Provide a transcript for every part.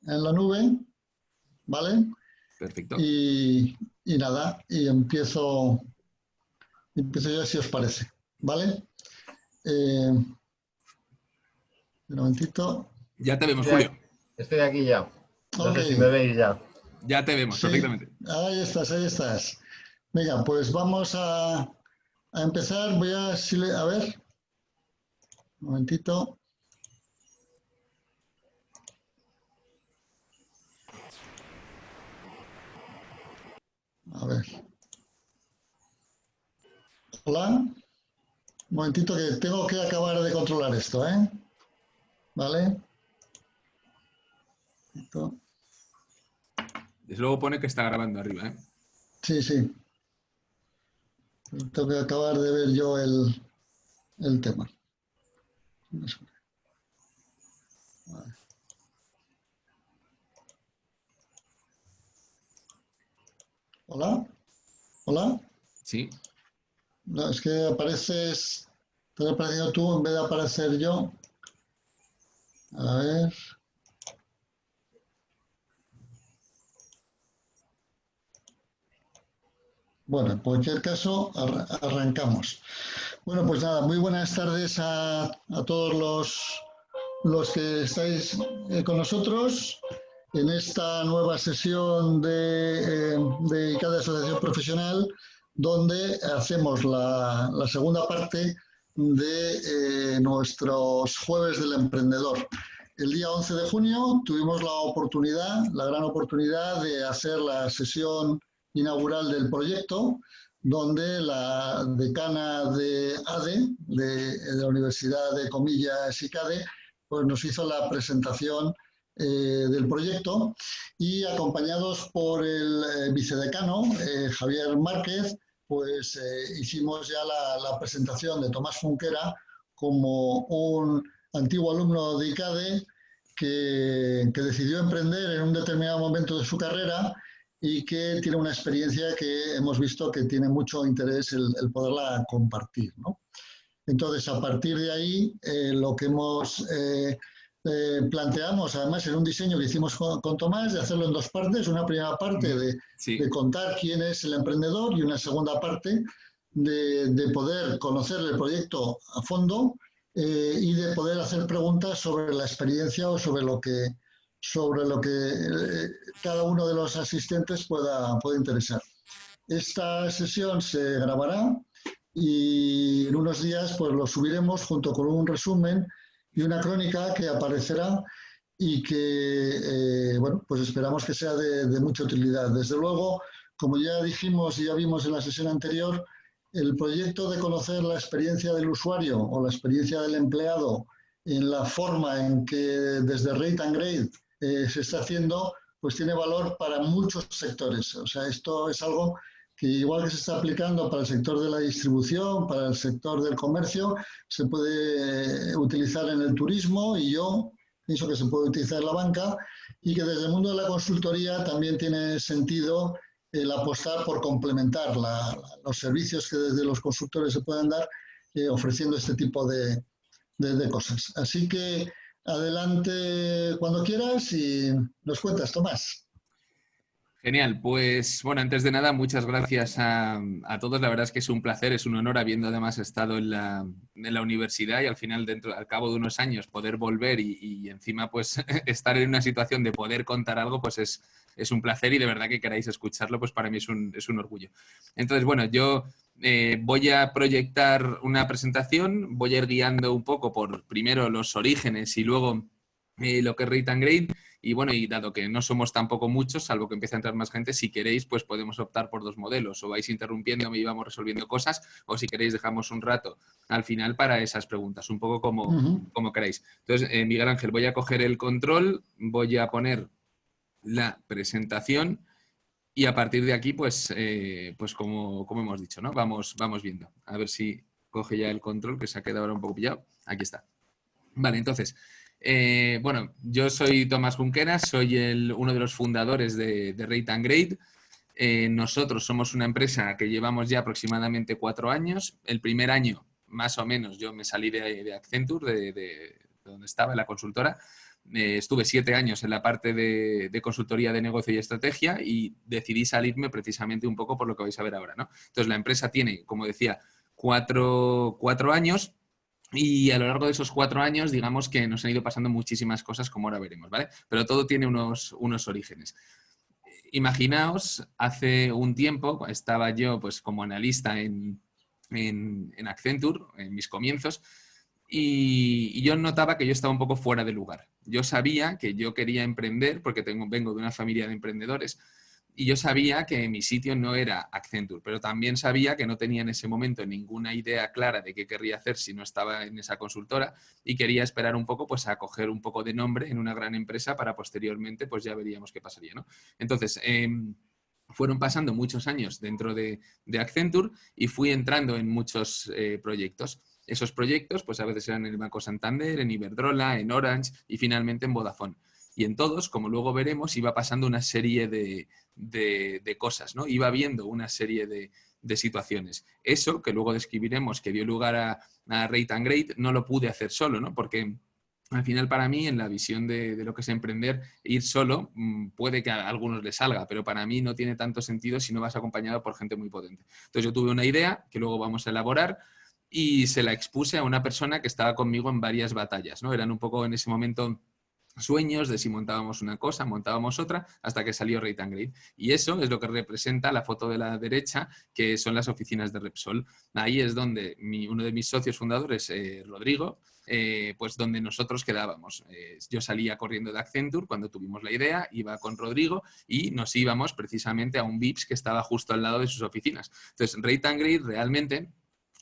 en la nube, ¿vale? Perfecto. Y nada, y empiezo yo si os parece, ¿vale? Un momentito. Ya te vemos, Julio. Estoy aquí ya. No Ok, sé si me veis ya. Ya te vemos sí, perfectamente. ahí estás, ahí estás. Venga, pues vamos a empezar. Voy a ver, un momentito. A ver. Hola. Un momentito que tengo que acabar de controlar esto, ¿eh? ¿Vale? Desde luego pone que está grabando arriba, ¿eh? Sí, sí. Tengo que acabar de ver yo el tema. Vale. Hola. Hola. Sí. No, es que apareces, estás apareciendo tú en vez de aparecer yo. A ver. Bueno, en cualquier caso, arrancamos. Bueno, pues nada, muy buenas tardes a todos los que estáis con nosotros en esta nueva sesión de cada asociación profesional, donde hacemos la segunda parte de nuestros jueves del emprendedor. El día 11 de junio tuvimos la gran oportunidad de hacer la sesión inaugural del proyecto, donde la decana de ADE, de la Universidad de Comillas y CADE, pues nos hizo la presentación del proyecto y acompañados por el vicedecano, Javier Márquez, pues hicimos ya la presentación de Tomás Funquera como un antiguo alumno de ICADE que decidió emprender en un determinado momento de su carrera y que tiene una experiencia que hemos visto que tiene mucho interés el poderla compartir, ¿no? Entonces, a partir de ahí, lo que planteamos, además, en un diseño que hicimos con Tomás, de hacerlo en dos partes. Una primera parte de contar quién es el emprendedor y una segunda parte de poder conocer el proyecto a fondo y de poder hacer preguntas sobre la experiencia o sobre lo que cada uno de los asistentes pueda interesar. Esta sesión se grabará y en unos días pues lo subiremos junto con un resumen y una crónica que aparecerá y que bueno, pues esperamos que sea de mucha utilidad. Desde luego, como ya dijimos y ya vimos en la sesión anterior, el proyecto de conocer la experiencia del usuario o la experiencia del empleado en la forma en que desde Rate and Grade se está haciendo, pues tiene valor para muchos sectores. O sea, esto es algo que igual que se está aplicando para el sector de la distribución, para el sector del comercio, se puede utilizar en el turismo y yo pienso que se puede utilizar en la banca y que desde el mundo de la consultoría también tiene sentido el apostar por complementar los servicios que desde los consultores se pueden dar ofreciendo este tipo de cosas. Así que adelante cuando quieras y nos cuentas, Tomás. Genial, pues bueno, antes de nada, muchas gracias a todos. La verdad es que es un placer, es un honor, habiendo además estado en la universidad y al final, al cabo de unos años, poder volver y encima pues estar en una situación de poder contar algo, pues es un placer y de verdad que queráis escucharlo, pues para mí es un orgullo. Entonces, bueno, yo voy a proyectar una presentación, voy a ir guiando un poco por primero los orígenes y luego lo que es Rate and Grade. Y bueno, y dado que no somos tampoco muchos, salvo que empiece a entrar más gente, si queréis, pues podemos optar por dos modelos. O vais interrumpiéndome y vamos resolviendo cosas, o si queréis dejamos un rato al final para esas preguntas, un poco como queráis. Entonces, Miguel Ángel, voy a coger el control, voy a poner la presentación y a partir de aquí, pues como hemos dicho, ¿no? Vamos viendo. A ver si coge ya el control, que se ha quedado ahora un poco pillado. Aquí está. Vale, entonces... bueno, yo soy Tomás Junqueras, soy uno de los fundadores de Rate and Grade. Nosotros somos una empresa que llevamos ya aproximadamente 4 años. El primer año, más o menos, yo me salí de Accenture, de donde estaba, en la consultora. estuve 7 años en la parte de consultoría de negocio y estrategia y decidí salirme precisamente un poco por lo que vais a ver ahora, ¿no? Entonces, la empresa tiene, como decía, cuatro años. Y a lo largo de esos 4 años, digamos que nos han ido pasando muchísimas cosas, como ahora veremos, ¿vale? Pero todo tiene unos orígenes. Imaginaos, hace un tiempo estaba yo pues como analista en Accenture, en mis comienzos, y yo notaba que yo estaba un poco fuera de lugar. Yo sabía que yo quería emprender porque vengo de una familia de emprendedores y yo sabía que mi sitio no era Accenture, pero también sabía que no tenía en ese momento ninguna idea clara de qué querría hacer si no estaba en esa consultora y quería esperar un poco pues a coger un poco de nombre en una gran empresa para posteriormente pues ya veríamos qué pasaría, ¿no? Entonces, fueron pasando muchos años dentro de Accenture y fui entrando en muchos proyectos. Esos proyectos, pues a veces eran en el Banco Santander, en Iberdrola, en Orange y finalmente en Vodafone. Y en todos, como luego veremos, iba pasando una serie de cosas, ¿no? Iba viendo una serie de situaciones. Eso, que luego describiremos, que dio lugar a Rate and Grade, no lo pude hacer solo, ¿no? Porque al final, para mí, en la visión de lo que es emprender, ir solo puede que a algunos les salga, pero para mí no tiene tanto sentido si no vas acompañado por gente muy potente. Entonces, yo tuve una idea que luego vamos a elaborar y se la expuse a una persona que estaba conmigo en varias batallas, ¿no? Eran un poco en ese momento sueños de si montábamos una cosa, montábamos otra, hasta que salió Rate and Grade. Y eso es lo que representa la foto de la derecha, que son las oficinas de Repsol. Ahí es donde uno de mis socios fundadores, Rodrigo, pues donde nosotros quedábamos. Yo salía corriendo de Accenture cuando tuvimos la idea, iba con Rodrigo y nos íbamos precisamente a un VIPS que estaba justo al lado de sus oficinas. Entonces, Rate and Grade realmente...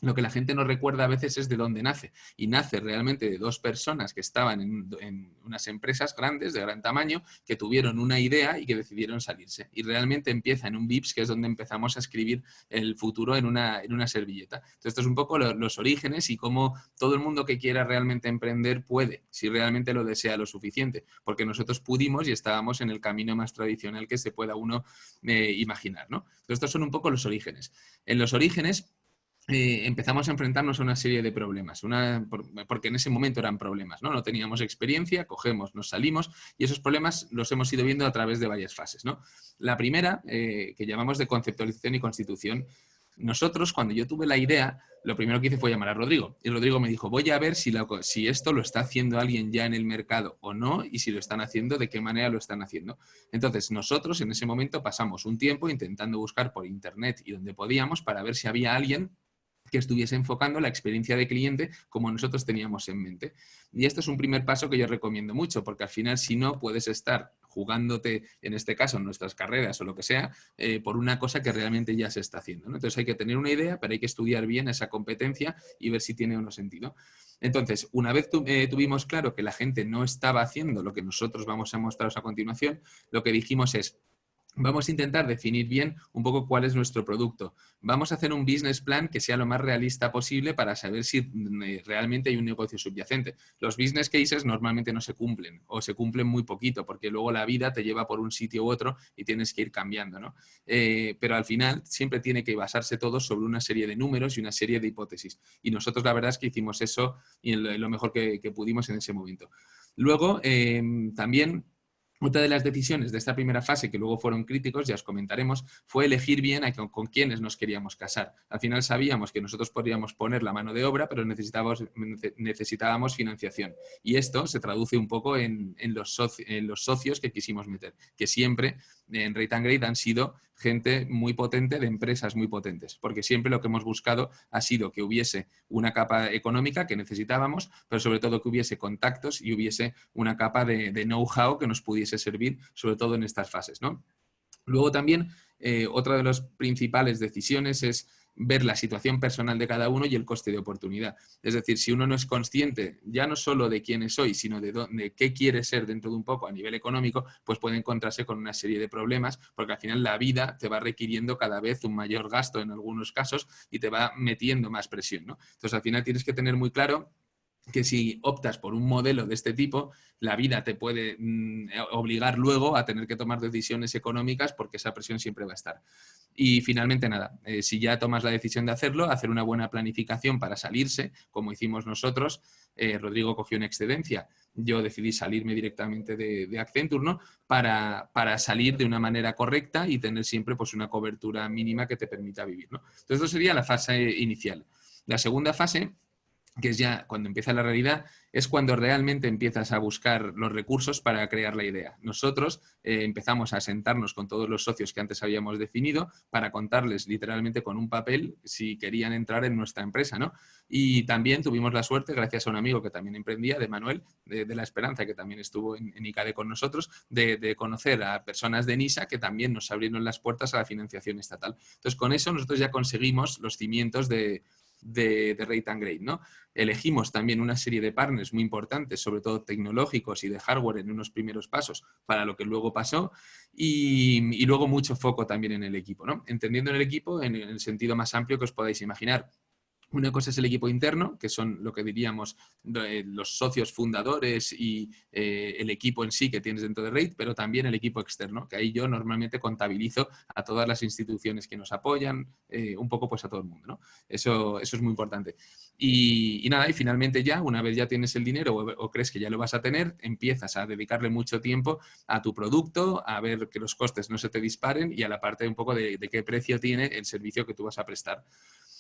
Lo que la gente no recuerda a veces es de dónde nace. Y nace realmente de 2 personas que estaban en unas empresas grandes, de gran tamaño, que tuvieron una idea y que decidieron salirse. Y realmente empieza en un VIPS, que es donde empezamos a escribir el futuro en una servilleta. Entonces, esto es un poco los orígenes y cómo todo el mundo que quiera realmente emprender puede, si realmente lo desea lo suficiente. Porque nosotros pudimos y estábamos en el camino más tradicional que se pueda uno imaginar, ¿no? Entonces, estos son un poco los orígenes. En los orígenes... empezamos a enfrentarnos a una serie de problemas, porque en ese momento eran problemas, ¿no? No teníamos experiencia, cogemos, nos salimos y esos problemas los hemos ido viendo a través de varias fases, ¿no? La primera, que llamamos de conceptualización y constitución. Nosotros, cuando yo tuve la idea, lo primero que hice fue llamar a Rodrigo. Y Rodrigo me dijo, voy a ver si esto lo está haciendo alguien ya en el mercado o no, y si lo están haciendo, de qué manera lo están haciendo. Entonces, nosotros en ese momento pasamos un tiempo intentando buscar por internet y donde podíamos para ver si había alguien que estuviese enfocando la experiencia de cliente como nosotros teníamos en mente. Y esto es un primer paso que yo recomiendo mucho, porque al final, si no, puedes estar jugándote, en este caso, en nuestras carreras o lo que sea, por una cosa que realmente ya se está haciendo, ¿no? Entonces hay que tener una idea, pero hay que estudiar bien esa competencia y ver si tiene o no sentido. Entonces, una vez tuvimos claro que la gente no estaba haciendo lo que nosotros vamos a mostraros a continuación, lo que dijimos es: vamos a intentar definir bien un poco cuál es nuestro producto. Vamos a hacer un business plan que sea lo más realista posible para saber si realmente hay un negocio subyacente. Los business cases normalmente no se cumplen o se cumplen muy poquito porque luego la vida te lleva por un sitio u otro y tienes que ir cambiando, ¿no? Pero al final siempre tiene que basarse todo sobre una serie de números y una serie de hipótesis. Y nosotros la verdad es que hicimos eso y lo mejor que pudimos en ese momento. Luego, también... Otra de las decisiones de esta primera fase, que luego fueron críticos, ya os comentaremos, fue elegir bien con quiénes nos queríamos casar. Al final sabíamos que nosotros podríamos poner la mano de obra, pero necesitábamos financiación. Y esto se traduce un poco en los socios que quisimos meter, que siempre en Rate and Grade han sido gente muy potente de empresas muy potentes, porque siempre lo que hemos buscado ha sido que hubiese una capa económica que necesitábamos, pero sobre todo que hubiese contactos y hubiese una capa de know-how que nos pudiese servir, sobre todo en estas fases, ¿no? Luego también, otra de las principales decisiones es ver la situación personal de cada uno y el coste de oportunidad. Es decir, si uno no es consciente ya no solo de quién soy, sino de qué quiere ser dentro de un poco a nivel económico, pues puede encontrarse con una serie de problemas, porque al final la vida te va requiriendo cada vez un mayor gasto en algunos casos y te va metiendo más presión, ¿no? Entonces, al final tienes que tener muy claro que si optas por un modelo de este tipo, la vida te puede obligar luego a tener que tomar decisiones económicas porque esa presión siempre va a estar. Y finalmente, nada, si ya tomas la decisión de hacerlo, hacer una buena planificación para salirse, como hicimos nosotros. Rodrigo cogió una excedencia, yo decidí salirme directamente de Accenture, ¿no? Para salir de una manera correcta y tener siempre pues, una cobertura mínima que te permita vivir, ¿no? Entonces, esto sería la fase inicial. La segunda fase, que es ya cuando empieza la realidad, es cuando realmente empiezas a buscar los recursos para crear la idea. Nosotros empezamos a sentarnos con todos los socios que antes habíamos definido para contarles literalmente con un papel si querían entrar en nuestra empresa, ¿no? Y también tuvimos la suerte, gracias a un amigo que también emprendía, de Manuel, de La Esperanza, que también estuvo en ICADE con nosotros, de conocer a personas de NISA que también nos abrieron las puertas a la financiación estatal. Entonces, con eso nosotros ya conseguimos los cimientos de Rate and Grade, ¿no? Elegimos también una serie de partners muy importantes, sobre todo tecnológicos y de hardware en unos primeros pasos para lo que luego pasó y luego mucho foco también en el equipo, ¿no? Entendiendo en el equipo en el sentido más amplio que os podáis imaginar. Una cosa es el equipo interno, que son lo que diríamos los socios fundadores y el equipo en sí que tienes dentro de Rate, pero también el equipo externo, que ahí yo normalmente contabilizo a todas las instituciones que nos apoyan, un poco pues a todo el mundo, ¿no? Eso es muy importante. Y nada, y finalmente ya, una vez ya tienes el dinero o crees que ya lo vas a tener, empiezas a dedicarle mucho tiempo a tu producto, a ver que los costes no se te disparen y a la parte un poco de qué precio tiene el servicio que tú vas a prestar.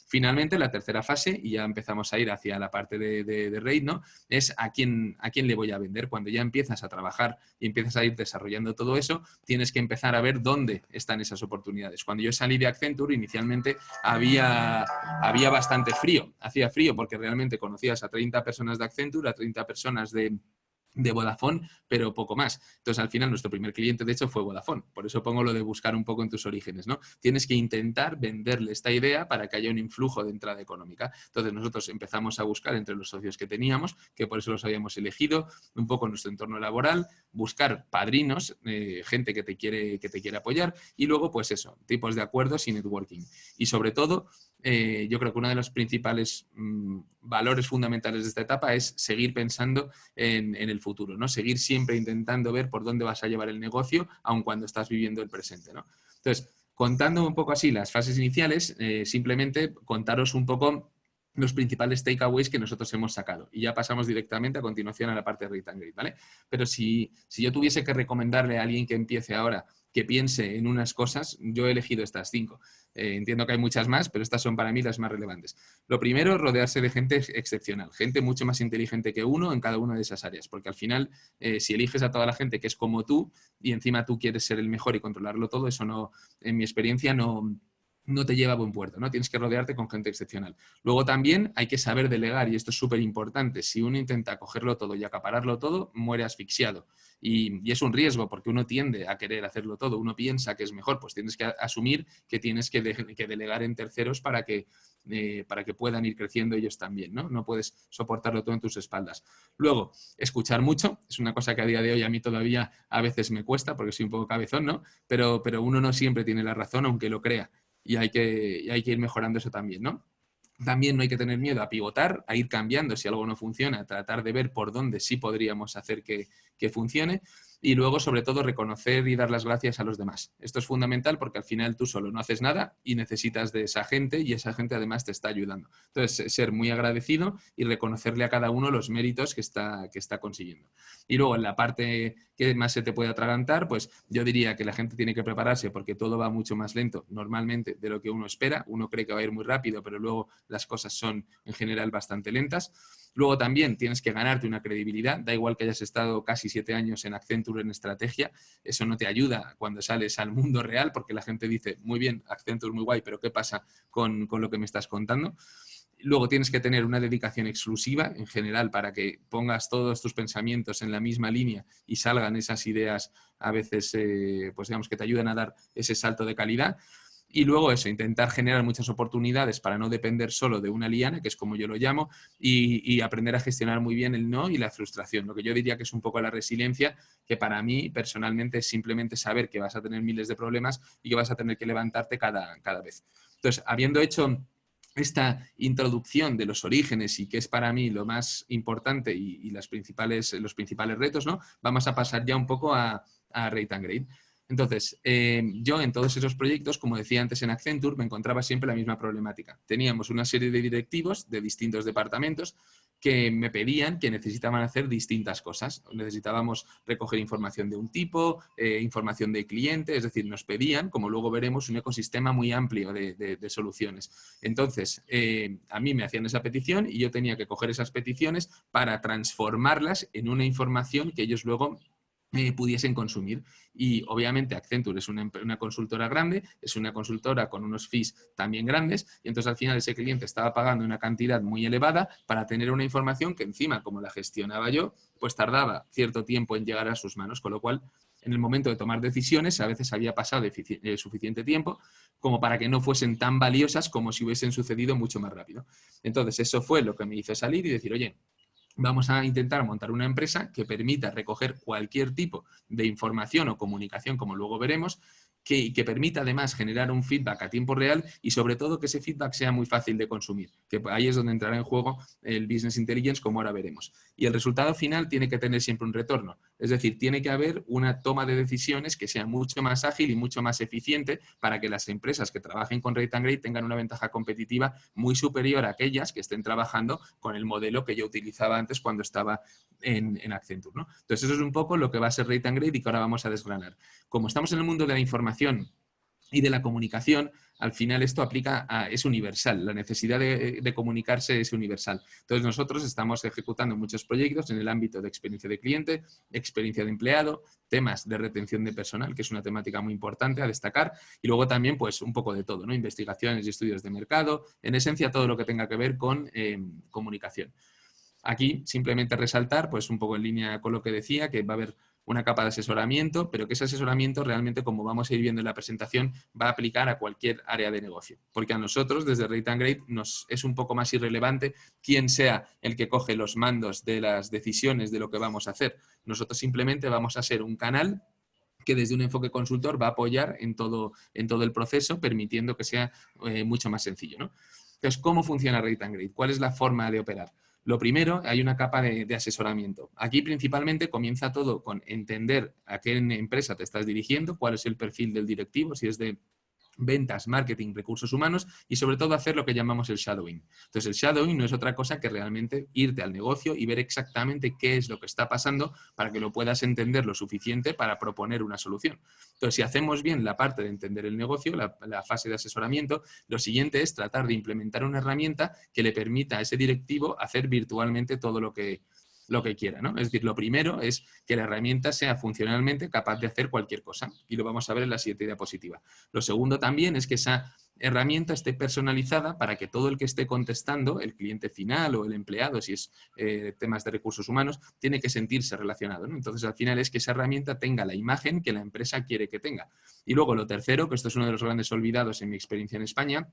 Finalmente, la tercera fase, y ya empezamos a ir hacia la parte de Rate, ¿no? Es a quién le voy a vender. Cuando ya empiezas a trabajar y empiezas a ir desarrollando todo eso, tienes que empezar a ver dónde están esas oportunidades. Cuando yo salí de Accenture, inicialmente había bastante frío. Hacía frío porque realmente conocías a 30 personas de Accenture, a 30 personas de Vodafone, pero poco más. Entonces, al final, nuestro primer cliente, de hecho, fue Vodafone. Por eso pongo lo de buscar un poco en tus orígenes, ¿no? Tienes que intentar venderle esta idea para que haya un influjo de entrada económica. Entonces, nosotros empezamos a buscar entre los socios que teníamos, que por eso los habíamos elegido, un poco en nuestro entorno laboral, buscar padrinos, gente que te quiere apoyar, y luego, pues eso, tipos de acuerdos y networking. Y sobre todo, yo creo que uno de los principales valores fundamentales de esta etapa es seguir pensando en el futuro, ¿no? Seguir siempre intentando ver por dónde vas a llevar el negocio, aun cuando estás viviendo el presente, ¿no? Entonces, contando un poco así las fases iniciales, simplemente contaros un poco los principales takeaways que nosotros hemos sacado. Y ya pasamos directamente a continuación a la parte de Rate and Grade, ¿vale? Pero si yo tuviese que recomendarle a alguien que empiece ahora que piense en unas cosas, yo he elegido estas 5. Entiendo que hay muchas más, pero estas son para mí las más relevantes. Lo primero, rodearse de gente excepcional, gente mucho más inteligente que uno en cada una de esas áreas, porque al final, si eliges a toda la gente que es como tú y encima tú quieres ser el mejor y controlarlo todo, eso no, en mi experiencia, no te lleva a buen puerto, ¿no? Tienes que rodearte con gente excepcional. Luego también hay que saber delegar, y esto es súper importante. Si uno intenta cogerlo todo y acapararlo todo, muere asfixiado. Y es un riesgo porque uno tiende a querer hacerlo todo. Uno piensa que es mejor, pues tienes que asumir que tienes que delegar en terceros para que puedan ir creciendo ellos también, ¿no? No puedes soportarlo todo en tus espaldas. Luego, escuchar mucho. Es una cosa que a día de hoy a mí todavía a veces me cuesta porque soy un poco cabezón, ¿no? Pero uno no siempre tiene la razón, aunque lo crea. Y hay que ir mejorando eso también, ¿no? También no hay que tener miedo a pivotar, a ir cambiando si algo no funciona, a tratar de ver por dónde sí podríamos hacer que funcione. Y luego, sobre todo, reconocer y dar las gracias a los demás. Esto es fundamental porque al final tú solo no haces nada y necesitas de esa gente y esa gente además te está ayudando. Entonces, ser muy agradecido y reconocerle a cada uno los méritos que está consiguiendo. Y luego, en la parte que más se te puede atragantar, pues yo diría que la gente tiene que prepararse porque todo va mucho más lento normalmente de lo que uno espera. Uno cree que va a ir muy rápido, pero luego las cosas son en general bastante lentas. Luego también tienes que ganarte una credibilidad, da igual que hayas estado casi 7 años en Accenture en estrategia, eso no te ayuda cuando sales al mundo real porque la gente dice, muy bien, Accenture muy guay, pero ¿qué pasa con lo que me estás contando? Luego tienes que tener una dedicación exclusiva en general para que pongas todos tus pensamientos en la misma línea y salgan esas ideas a veces, pues digamos que te ayudan a dar ese salto de calidad. Y luego eso, intentar generar muchas oportunidades para no depender solo de una liana, que es como yo lo llamo, y aprender a gestionar muy bien el no y la frustración. Lo que yo diría que es un poco la resiliencia, que para mí personalmente es simplemente saber que vas a tener miles de problemas y que vas a tener que levantarte cada vez. Entonces, habiendo hecho esta introducción de los orígenes y que es para mí lo más importante y los principales retos, ¿no? Vamos a pasar ya un poco a Rate and Grade. Entonces, yo en todos esos proyectos, como decía antes en Accenture, me encontraba siempre la misma problemática. Teníamos una serie de directivos de distintos departamentos que me pedían que necesitaban hacer distintas cosas. Necesitábamos recoger información de un tipo, información de cliente, es decir, nos pedían, como luego veremos, un ecosistema muy amplio de soluciones. Entonces, a mí me hacían esa petición y yo tenía que coger esas peticiones para transformarlas en una información que ellos luego pudiesen consumir. Y obviamente Accenture es una consultora grande, es una consultora con unos fees también grandes, y entonces al final ese cliente estaba pagando una cantidad muy elevada para tener una información que encima, como la gestionaba yo, pues tardaba cierto tiempo en llegar a sus manos, con lo cual en el momento de tomar decisiones a veces había pasado suficiente tiempo como para que no fuesen tan valiosas como si hubiesen sucedido mucho más rápido. Entonces eso fue lo que me hizo salir y decir, oye, vamos a intentar montar una empresa que permita recoger cualquier tipo de información o comunicación, como luego veremos, que permita además generar un feedback a tiempo real y sobre todo que ese feedback sea muy fácil de consumir, que ahí es donde entrará en juego el Business Intelligence, como ahora veremos. Y el resultado final tiene que tener siempre un retorno, es decir, tiene que haber una toma de decisiones que sea mucho más ágil y mucho más eficiente para que las empresas que trabajen con Rate and Grade tengan una ventaja competitiva muy superior a aquellas que estén trabajando con el modelo que yo utilizaba antes cuando estaba en Accenture, ¿no? Entonces eso es un poco lo que va a ser Rate and Grade y que ahora vamos a desgranar. Como estamos en el mundo de la información y de la comunicación, al final esto es universal, la necesidad de comunicarse es universal. Entonces nosotros estamos ejecutando muchos proyectos en el ámbito de experiencia de cliente, experiencia de empleado, temas de retención de personal, que es una temática muy importante a destacar, y luego también pues un poco de todo, ¿no? Investigaciones y estudios de mercado, en esencia todo lo que tenga que ver con comunicación. Aquí simplemente resaltar, pues un poco en línea con lo que decía, que va a haber una capa de asesoramiento, pero que ese asesoramiento realmente, como vamos a ir viendo en la presentación, va a aplicar a cualquier área de negocio. Porque a nosotros, desde Rate and Grade, nos es un poco más irrelevante quién sea el que coge los mandos de las decisiones de lo que vamos a hacer. Nosotros simplemente vamos a ser un canal que desde un enfoque consultor va a apoyar en todo el proceso, permitiendo que sea mucho más sencillo, ¿no? Entonces, ¿cómo funciona Rate and Grade? ¿Cuál es la forma de operar? Lo primero, hay una capa de asesoramiento. Aquí principalmente comienza todo con entender a qué empresa te estás dirigiendo, cuál es el perfil del directivo, si es de ventas, marketing, recursos humanos y sobre todo hacer lo que llamamos el shadowing. Entonces el shadowing no es otra cosa que realmente irte al negocio y ver exactamente qué es lo que está pasando para que lo puedas entender lo suficiente para proponer una solución. Entonces si hacemos bien la parte de entender el negocio, la fase de asesoramiento, lo siguiente es tratar de implementar una herramienta que le permita a ese directivo hacer virtualmente todo lo que quiera, ¿no? Es decir, lo primero es que la herramienta sea funcionalmente capaz de hacer cualquier cosa y lo vamos a ver en la siguiente diapositiva. Lo segundo también es que esa herramienta esté personalizada para que todo el que esté contestando, el cliente final o el empleado, si es temas de recursos humanos, tiene que sentirse relacionado, ¿no? Entonces, al final es que esa herramienta tenga la imagen que la empresa quiere que tenga. Y luego lo tercero, que esto es uno de los grandes olvidados en mi experiencia en España,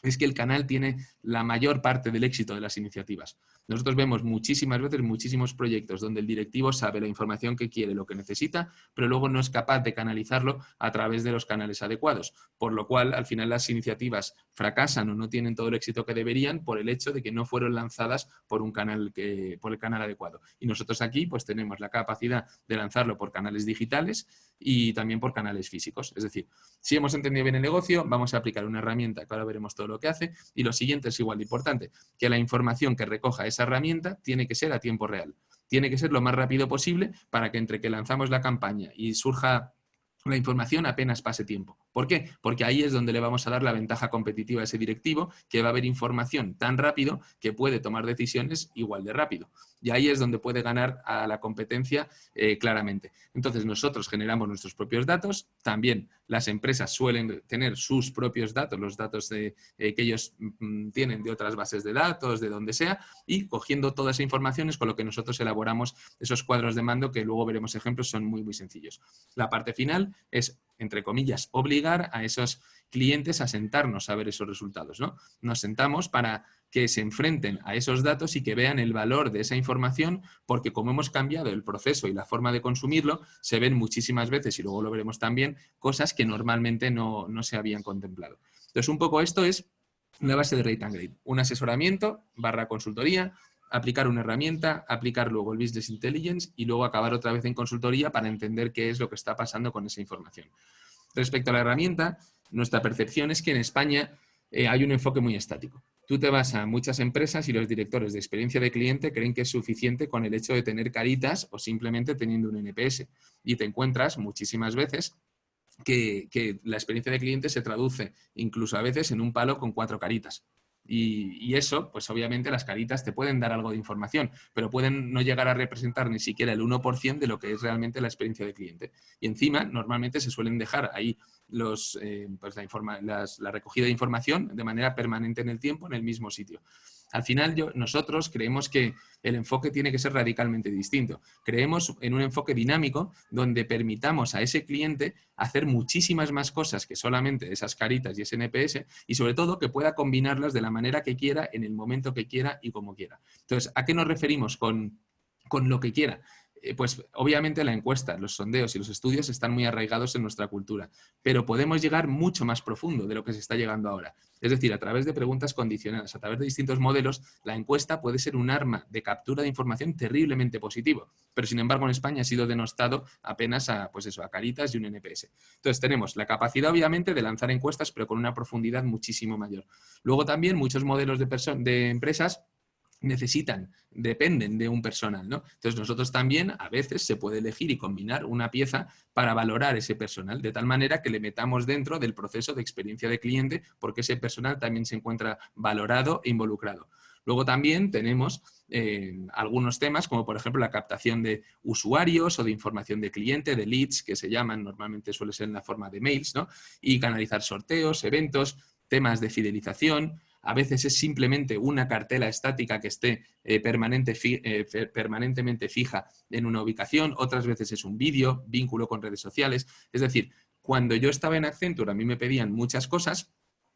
es que el canal tiene la mayor parte del éxito de las iniciativas. Nosotros vemos muchísimas veces muchísimos proyectos donde el directivo sabe la información que quiere, lo que necesita, pero luego no es capaz de canalizarlo a través de los canales adecuados, por lo cual al final las iniciativas fracasan o no tienen todo el éxito que deberían por el hecho de que no fueron lanzadas por el canal adecuado. Y nosotros aquí pues tenemos la capacidad de lanzarlo por canales digitales y también por canales físicos. Es decir, si hemos entendido bien el negocio, vamos a aplicar una herramienta que ahora veremos todo lo que hace y lo siguiente es igual de importante, que la información que recoja esa herramienta tiene que ser a tiempo real. Tiene que ser lo más rápido posible para que entre que lanzamos la campaña y surja la información apenas pase tiempo. ¿Por qué? Porque ahí es donde le vamos a dar la ventaja competitiva a ese directivo, que va a haber información tan rápido que puede tomar decisiones igual de rápido. Y ahí es donde puede ganar a la competencia claramente. Entonces nosotros generamos nuestros propios datos, también las empresas suelen tener sus propios datos, los datos que ellos tienen de otras bases de datos, de donde sea, y cogiendo toda esa información es con lo que nosotros elaboramos esos cuadros de mando que luego veremos ejemplos, son muy, muy sencillos. La parte final es, entre comillas, obligar a esos clientes a sentarnos a ver esos resultados, ¿no? Nos sentamos para que se enfrenten a esos datos y que vean el valor de esa información, porque como hemos cambiado el proceso y la forma de consumirlo, se ven muchísimas veces, y luego lo veremos también, cosas que normalmente no se habían contemplado. Entonces, un poco esto es la base de Rate and Grade. Un asesoramiento / consultoría, aplicar una herramienta, aplicar luego el Business Intelligence y luego acabar otra vez en consultoría para entender qué es lo que está pasando con esa información. Respecto a la herramienta, nuestra percepción es que en España hay un enfoque muy estático. Tú te vas a muchas empresas y los directores de experiencia de cliente creen que es suficiente con el hecho de tener caritas o simplemente teniendo un NPS. Y te encuentras muchísimas veces que la experiencia de cliente se traduce incluso a veces en un palo con 4 caritas. Y eso, pues obviamente las caritas te pueden dar algo de información, pero pueden no llegar a representar ni siquiera el 1% de lo que es realmente la experiencia de cliente. Y encima, normalmente se suelen dejar ahí pues la recogida de información de manera permanente en el tiempo, en el mismo sitio. Al final, nosotros creemos que el enfoque tiene que ser radicalmente distinto. Creemos en un enfoque dinámico donde permitamos a ese cliente hacer muchísimas más cosas que solamente esas caritas y ese NPS y sobre todo que pueda combinarlas de la manera que quiera, en el momento que quiera y como quiera. Entonces, ¿a qué nos referimos con lo que quiera? Pues obviamente la encuesta, los sondeos y los estudios están muy arraigados en nuestra cultura, pero podemos llegar mucho más profundo de lo que se está llegando ahora. Es decir, a través de preguntas condicionadas, a través de distintos modelos, la encuesta puede ser un arma de captura de información terriblemente positivo, pero sin embargo en España ha sido denostado apenas a caritas y un NPS. Entonces tenemos la capacidad obviamente de lanzar encuestas, pero con una profundidad muchísimo mayor. Luego también muchos modelos de empresas dependen de un personal, ¿no? Entonces nosotros también a veces se puede elegir y combinar una pieza para valorar ese personal, de tal manera que le metamos dentro del proceso de experiencia de cliente porque ese personal también se encuentra valorado e involucrado. Luego también tenemos algunos temas como por ejemplo la captación de usuarios o de información de cliente, de leads que se llaman, normalmente suele ser en la forma de mails, ¿no? Y canalizar sorteos, eventos, temas de fidelización. A veces es simplemente una cartela estática que esté permanentemente fija en una ubicación, otras veces es un vídeo, vínculo con redes sociales. Es decir, cuando yo estaba en Accenture a mí me pedían muchas cosas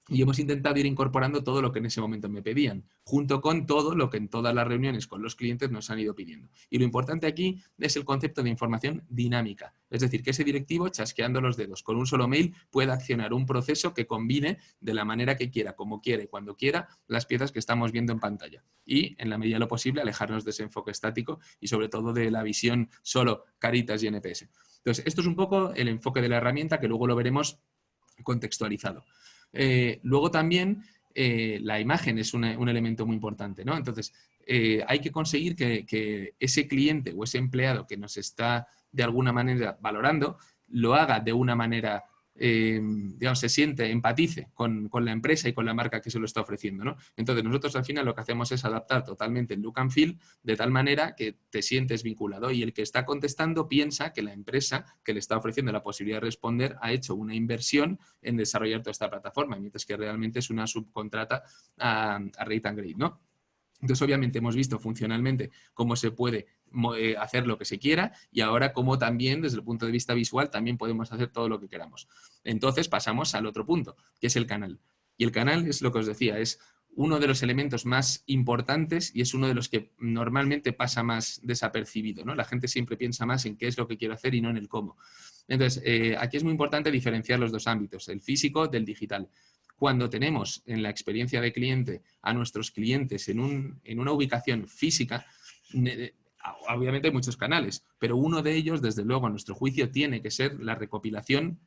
y hemos intentado ir incorporando todo lo que en ese momento me pedían, junto con todo lo que en todas las reuniones con los clientes nos han ido pidiendo. Y lo importante aquí es el concepto de información dinámica. Es decir, que ese directivo, chasqueando los dedos con un solo mail, pueda accionar un proceso que combine de la manera que quiera, como quiera y cuando quiera, las piezas que estamos viendo en pantalla. Y, en la medida de lo posible, alejarnos de ese enfoque estático y, sobre todo, de la visión solo caritas y NPS. Entonces, esto es un poco el enfoque de la herramienta que luego lo veremos contextualizado. Luego también la imagen es un elemento muy importante, ¿no? Entonces, hay que conseguir que ese cliente o ese empleado que nos está de alguna manera valorando lo haga de una manera, digamos, se siente, empatice con la empresa y con la marca que se lo está ofreciendo, ¿no? Entonces, nosotros al final lo que hacemos es adaptar totalmente el look and feel de tal manera que te sientes vinculado y el que está contestando piensa que la empresa que le está ofreciendo la posibilidad de responder ha hecho una inversión en desarrollar toda esta plataforma, mientras que realmente es una subcontrata a Rate and Grade, ¿no? Entonces, obviamente, hemos visto funcionalmente cómo se puede hacer lo que se quiera y ahora cómo también, desde el punto de vista visual, también podemos hacer todo lo que queramos. Entonces, pasamos al otro punto, que es el canal. Y el canal es lo que os decía, es uno de los elementos más importantes y es uno de los que normalmente pasa más desapercibido, ¿no? La gente siempre piensa más en qué es lo que quiero hacer y no en el cómo. Entonces, aquí es muy importante diferenciar los dos ámbitos, el físico del digital. Cuando tenemos en la experiencia de cliente a nuestros clientes en una ubicación física, obviamente hay muchos canales, pero uno de ellos, desde luego, a nuestro juicio, tiene que ser la recopilación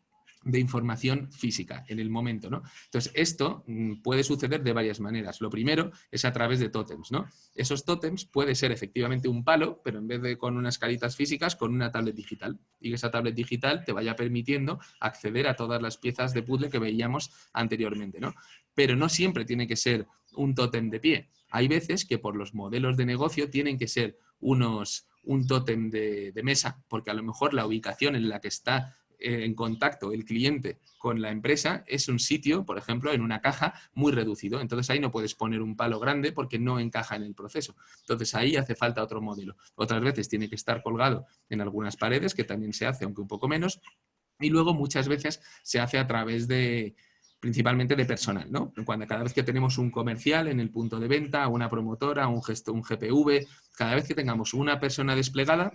de información física en el momento, ¿no? Entonces, esto puede suceder de varias maneras. Lo primero es a través de tótems, ¿no? Esos tótems puede ser efectivamente un palo, pero en vez de con unas caritas físicas, con una tablet digital. Y que esa tablet digital te vaya permitiendo acceder a todas las piezas de puzzle que veíamos anteriormente, ¿no? Pero no siempre tiene que ser un tótem de pie. Hay veces que por los modelos de negocio tienen que ser un tótem de mesa, porque a lo mejor la ubicación en la que está en contacto el cliente con la empresa es un sitio, por ejemplo, en una caja muy reducido. Entonces ahí no puedes poner un palo grande porque no encaja en el proceso. Entonces ahí hace falta otro modelo. Otras veces tiene que estar colgado en algunas paredes, que también se hace, aunque un poco menos. Y luego muchas veces se hace a través principalmente de personal, ¿no? Cada vez que tenemos un comercial en el punto de venta, una promotora, un GPV, cada vez que tengamos una persona desplegada,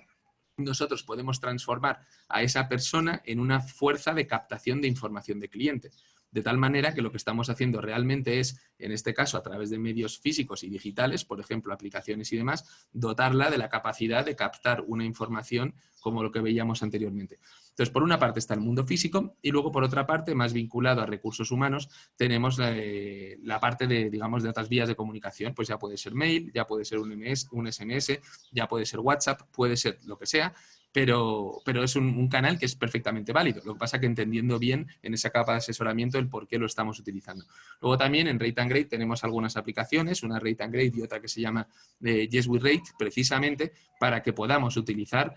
nosotros podemos transformar a esa persona en una fuerza de captación de información de cliente. de tal manera que lo que estamos haciendo realmente es, en este caso, a través de medios físicos y digitales, por ejemplo, aplicaciones y demás, dotarla de la capacidad de captar una información como lo que veíamos anteriormente. Entonces, por una parte está el mundo físico y luego, por otra parte, más vinculado a recursos humanos, tenemos la parte de, digamos, de otras vías de comunicación. Pues ya puede ser mail, ya puede ser un SMS, ya puede ser WhatsApp, puede ser lo que sea, pero es un canal que es perfectamente válido. Lo que pasa que entendiendo bien en esa capa de asesoramiento el por qué lo estamos utilizando. Luego también en Rate and Grade tenemos algunas aplicaciones, una Rate and Grade y otra que se llama Yes We Rate, precisamente para que podamos utilizar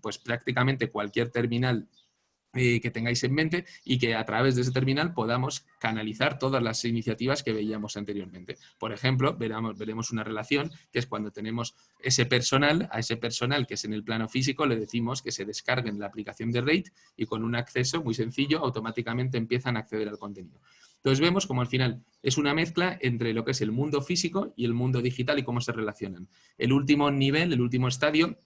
pues prácticamente cualquier terminal que tengáis en mente y que a través de ese terminal podamos canalizar todas las iniciativas que veíamos anteriormente. Por ejemplo, veremos una relación que es cuando tenemos ese personal, a ese personal que es en el plano físico le decimos que se descarguen la aplicación de Rate y con un acceso muy sencillo automáticamente empiezan a acceder al contenido. Entonces vemos como al final es una mezcla entre lo que es el mundo físico y el mundo digital y cómo se relacionan. El último nivel, el último estadio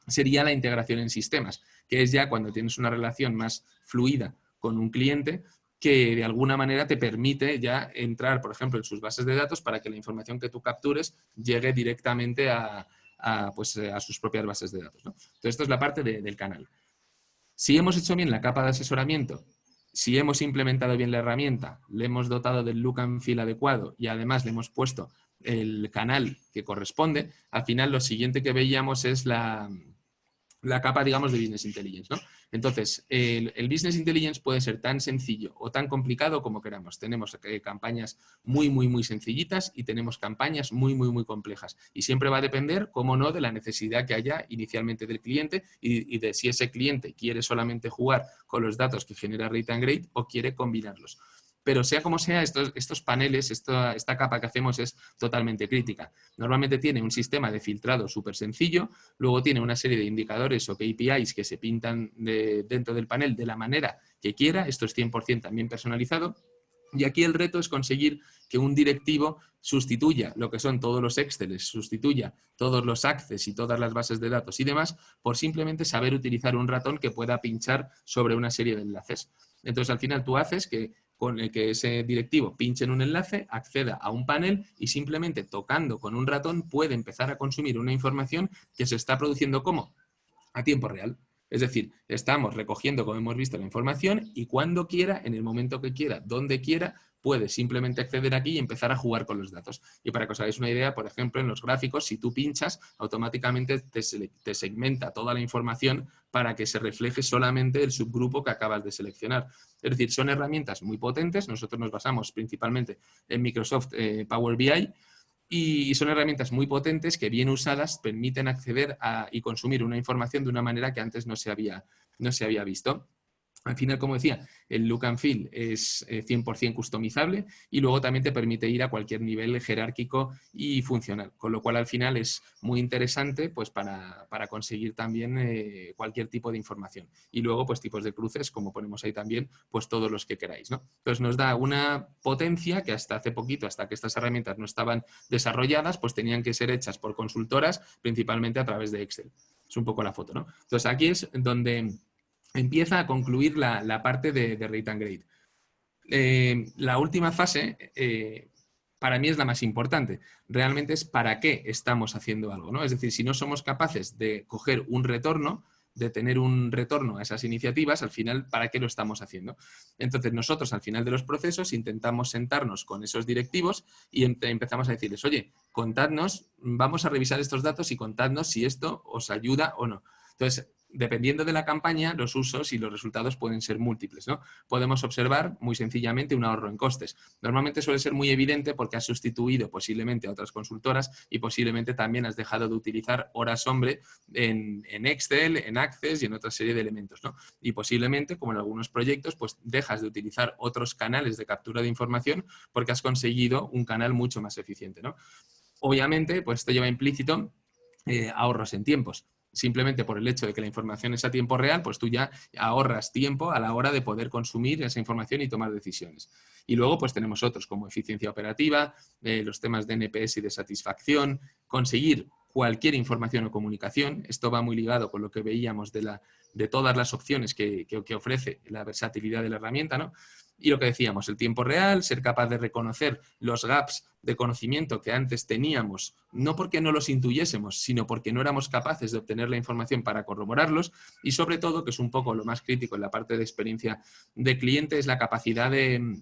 sería la integración en sistemas, que es ya cuando tienes una relación más fluida con un cliente que de alguna manera te permite ya entrar, por ejemplo, en sus bases de datos para que la información que tú captures llegue directamente a sus propias bases de datos, ¿no? Entonces, esto es la parte del canal. Si hemos hecho bien la capa de asesoramiento, si hemos implementado bien la herramienta, le hemos dotado del look and feel adecuado y además le hemos puesto el canal que corresponde, al final lo siguiente que veíamos es la capa, digamos, de Business Intelligence, ¿no? Entonces, el Business Intelligence puede ser tan sencillo o tan complicado como queramos. Tenemos campañas muy, muy, muy sencillitas y tenemos campañas muy, muy, muy complejas. Y siempre va a depender, cómo no, de la necesidad que haya inicialmente del cliente y de si ese cliente quiere solamente jugar con los datos que genera Rate and Grade o quiere combinarlos. Pero sea como sea, estos paneles, esta capa que hacemos es totalmente crítica. Normalmente tiene un sistema de filtrado súper sencillo, luego tiene una serie de indicadores o KPIs que se pintan dentro del panel de la manera que quiera, esto es 100% también personalizado, y aquí el reto es conseguir que un directivo sustituya lo que son todos los Exceles, sustituya todos los Access y todas las bases de datos y demás, por simplemente saber utilizar un ratón que pueda pinchar sobre una serie de enlaces. Entonces, al final tú haces que con el que ese directivo pinche en un enlace, acceda a un panel y simplemente tocando con un ratón puede empezar a consumir una información que se está produciendo ¿cómo? A tiempo real. Es decir, estamos recogiendo, como hemos visto, la información y cuando quiera, en el momento que quiera, donde quiera, puede simplemente acceder aquí y empezar a jugar con los datos. Y para que os hagáis una idea, por ejemplo, en los gráficos, si tú pinchas, automáticamente te segmenta toda la información para que se refleje solamente el subgrupo que acabas de seleccionar. Es decir, son herramientas muy potentes. Nosotros nos basamos principalmente en Microsoft Power BI, y son herramientas muy potentes que bien usadas permiten acceder y consumir una información de una manera que antes no se había visto. Al final, como decía, el look and feel es 100% customizable y luego también te permite ir a cualquier nivel jerárquico y funcional, con lo cual al final es muy interesante pues, para conseguir también cualquier tipo de información. Y luego, pues tipos de cruces, como ponemos ahí también, pues todos los que queráis, ¿no? Entonces nos da una potencia que hasta hace poquito, hasta que estas herramientas no estaban desarrolladas, pues tenían que ser hechas por consultoras, principalmente a través de Excel. Es un poco la foto, ¿no? Entonces aquí es donde empieza a concluir la parte de Rate and Grade. La última fase, para mí es la más importante. Realmente es para qué estamos haciendo algo, ¿no? Es decir, si no somos capaces de coger un retorno, de tener un retorno a esas iniciativas, al final, ¿para qué lo estamos haciendo? Entonces, nosotros al final de los procesos intentamos sentarnos con esos directivos y empezamos a decirles, oye, contadnos, vamos a revisar estos datos y contadnos si esto os ayuda o no. Entonces, dependiendo de la campaña, los usos y los resultados pueden ser múltiples, ¿no? Podemos observar muy sencillamente un ahorro en costes. Normalmente suele ser muy evidente porque has sustituido posiblemente a otras consultoras y posiblemente también has dejado de utilizar horas hombre en Excel, en Access y en otra serie de elementos, ¿no? Y posiblemente, como en algunos proyectos, pues dejas de utilizar otros canales de captura de información porque has conseguido un canal mucho más eficiente, ¿no? Obviamente, pues esto lleva implícito ahorros en tiempos. Simplemente por el hecho de que la información es a tiempo real, pues tú ya ahorras tiempo a la hora de poder consumir esa información y tomar decisiones. Y luego pues tenemos otros como eficiencia operativa, los temas de NPS y de satisfacción, conseguir cualquier información o comunicación. Esto va muy ligado con lo que veíamos de todas las opciones que ofrece la versatilidad de la herramienta, ¿no? Y lo que decíamos, el tiempo real, ser capaz de reconocer los gaps de conocimiento que antes teníamos, no porque no los intuyésemos, sino porque no éramos capaces de obtener la información para corroborarlos, y sobre todo, que es un poco lo más crítico en la parte de experiencia de cliente, es la capacidad de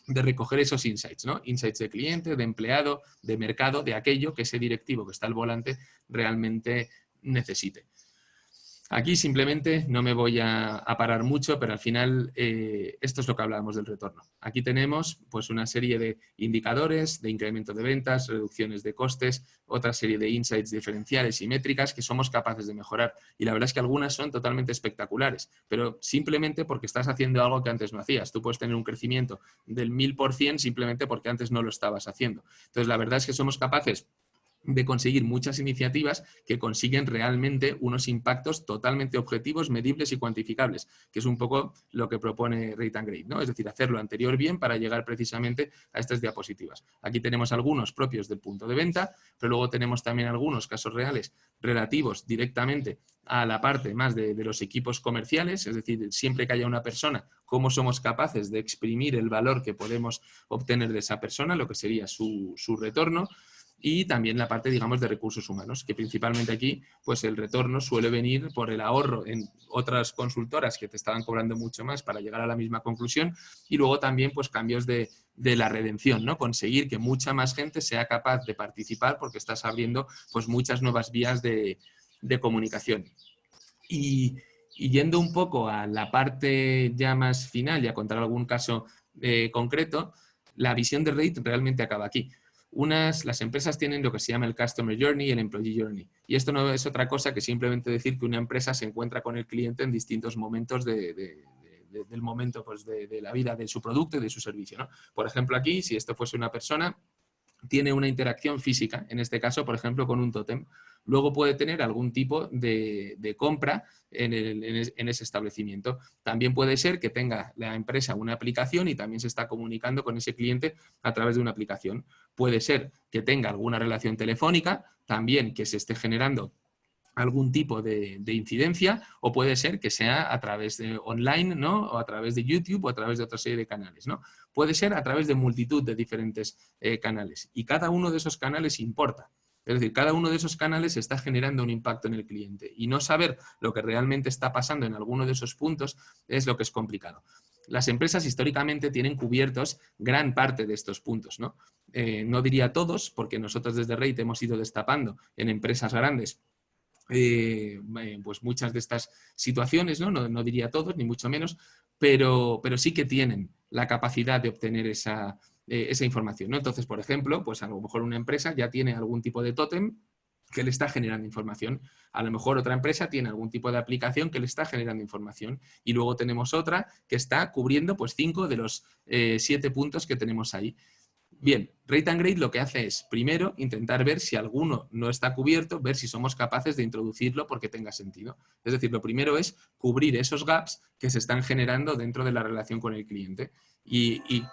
recoger esos insights, ¿no? Insights de cliente, de empleado, de mercado, de aquello que ese directivo que está al volante realmente necesite. Aquí simplemente no me voy a parar mucho, pero al final esto es lo que hablábamos del retorno. Aquí tenemos pues, una serie de indicadores de incremento de ventas, reducciones de costes, otra serie de insights diferenciales y métricas que somos capaces de mejorar. Y la verdad es que algunas son totalmente espectaculares, pero simplemente porque estás haciendo algo que antes no hacías. Tú puedes tener un crecimiento del 1000% simplemente porque antes no lo estabas haciendo. Entonces, la verdad es que somos capaces de conseguir muchas iniciativas que consiguen realmente unos impactos totalmente objetivos, medibles y cuantificables, que es un poco lo que propone Rate and Grade, ¿no? Es decir, hacer lo anterior bien para llegar precisamente a estas diapositivas. Aquí tenemos algunos propios del punto de venta, pero luego tenemos también algunos casos reales relativos directamente a la parte más de los equipos comerciales, es decir, siempre que haya una persona, cómo somos capaces de exprimir el valor que podemos obtener de esa persona, lo que sería su retorno. Y también la parte, digamos, de recursos humanos, que principalmente aquí, pues el retorno suele venir por el ahorro en otras consultoras que te estaban cobrando mucho más para llegar a la misma conclusión, y luego también, pues, cambios de la redención, ¿no? Conseguir que mucha más gente sea capaz de participar porque estás abriendo, pues, muchas nuevas vías de comunicación. Y yendo un poco a la parte ya más final y a contar algún caso concreto, la visión de Rate realmente acaba aquí. Las empresas tienen lo que se llama el Customer Journey y el Employee Journey. Y esto no es otra cosa que simplemente decir que una empresa se encuentra con el cliente en distintos momentos del momento pues, de la vida de su producto y de su servicio, ¿no? Por ejemplo, aquí, si esto fuese una persona, tiene una interacción física, en este caso, por ejemplo, con un tótem. Luego puede tener algún tipo de compra en ese establecimiento. También puede ser que tenga la empresa una aplicación y también se está comunicando con ese cliente a través de una aplicación. Puede ser que tenga alguna relación telefónica, también que se esté generando algún tipo de incidencia, o puede ser que sea a través de online, ¿no? O a través de YouTube o a través de otra serie de canales, ¿no? Puede ser a través de multitud de diferentes canales, y cada uno de esos canales importa. Es decir, cada uno de esos canales está generando un impacto en el cliente, y no saber lo que realmente está pasando en alguno de esos puntos es lo que es complicado. Las empresas históricamente tienen cubiertos gran parte de estos puntos, ¿no? No diría todos, porque nosotros desde Rate hemos ido destapando en empresas grandes pues muchas de estas situaciones, ¿no? No diría todos, ni mucho menos, pero sí que tienen la capacidad de obtener esa información, ¿no? Entonces, por ejemplo, pues a lo mejor una empresa ya tiene algún tipo de tótem que le está generando información. A lo mejor otra empresa tiene algún tipo de aplicación que le está generando información, y luego tenemos otra que está cubriendo pues 5 de los 7 puntos que tenemos ahí. Bien, Rate and Grade lo que hace es, primero, intentar ver si alguno no está cubierto, ver si somos capaces de introducirlo porque tenga sentido. Es decir, lo primero es cubrir esos gaps que se están generando dentro de la relación con el cliente, y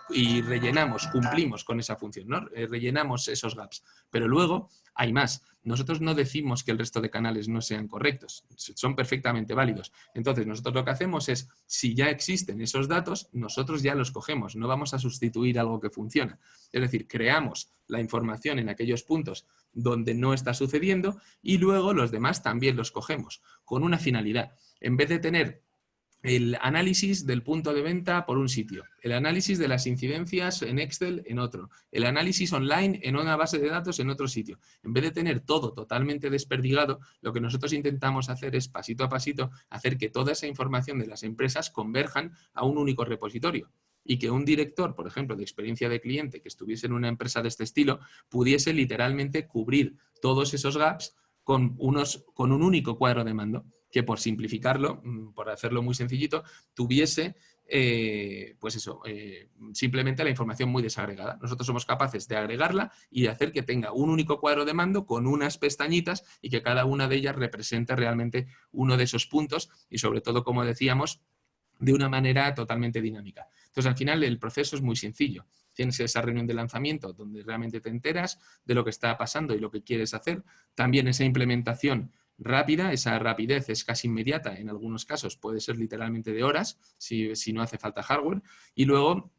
rellenamos, cumplimos con esa función, ¿no? Rellenamos esos gaps. Pero luego hay más. Nosotros no decimos que el resto de canales no sean correctos, son perfectamente válidos. Entonces, nosotros lo que hacemos es, si ya existen esos datos, nosotros ya los cogemos, no vamos a sustituir algo que funciona. Es decir, creamos la información en aquellos puntos donde no está sucediendo, y luego los demás también los cogemos con una finalidad. En vez de tener el análisis del punto de venta por un sitio, el análisis de las incidencias en Excel en otro, el análisis online en una base de datos en otro sitio. En vez de tener todo totalmente desperdigado, lo que nosotros intentamos hacer es, pasito a pasito, hacer que toda esa información de las empresas converjan a un único repositorio, y que un director, por ejemplo, de experiencia de cliente que estuviese en una empresa de este estilo, pudiese literalmente cubrir todos esos gaps con un único cuadro de mando, que, por simplificarlo, por hacerlo muy sencillito, tuviese simplemente la información muy desagregada. Nosotros somos capaces de agregarla y de hacer que tenga un único cuadro de mando con unas pestañitas, y que cada una de ellas represente realmente uno de esos puntos, y sobre todo, como decíamos, de una manera totalmente dinámica. Entonces, al final, el proceso es muy sencillo. tienes esa reunión de lanzamiento donde realmente te enteras de lo que está pasando y lo que quieres hacer. También esa implementación rápida, esa rapidez es casi inmediata, en algunos casos puede ser literalmente de horas, si no hace falta hardware. Y luego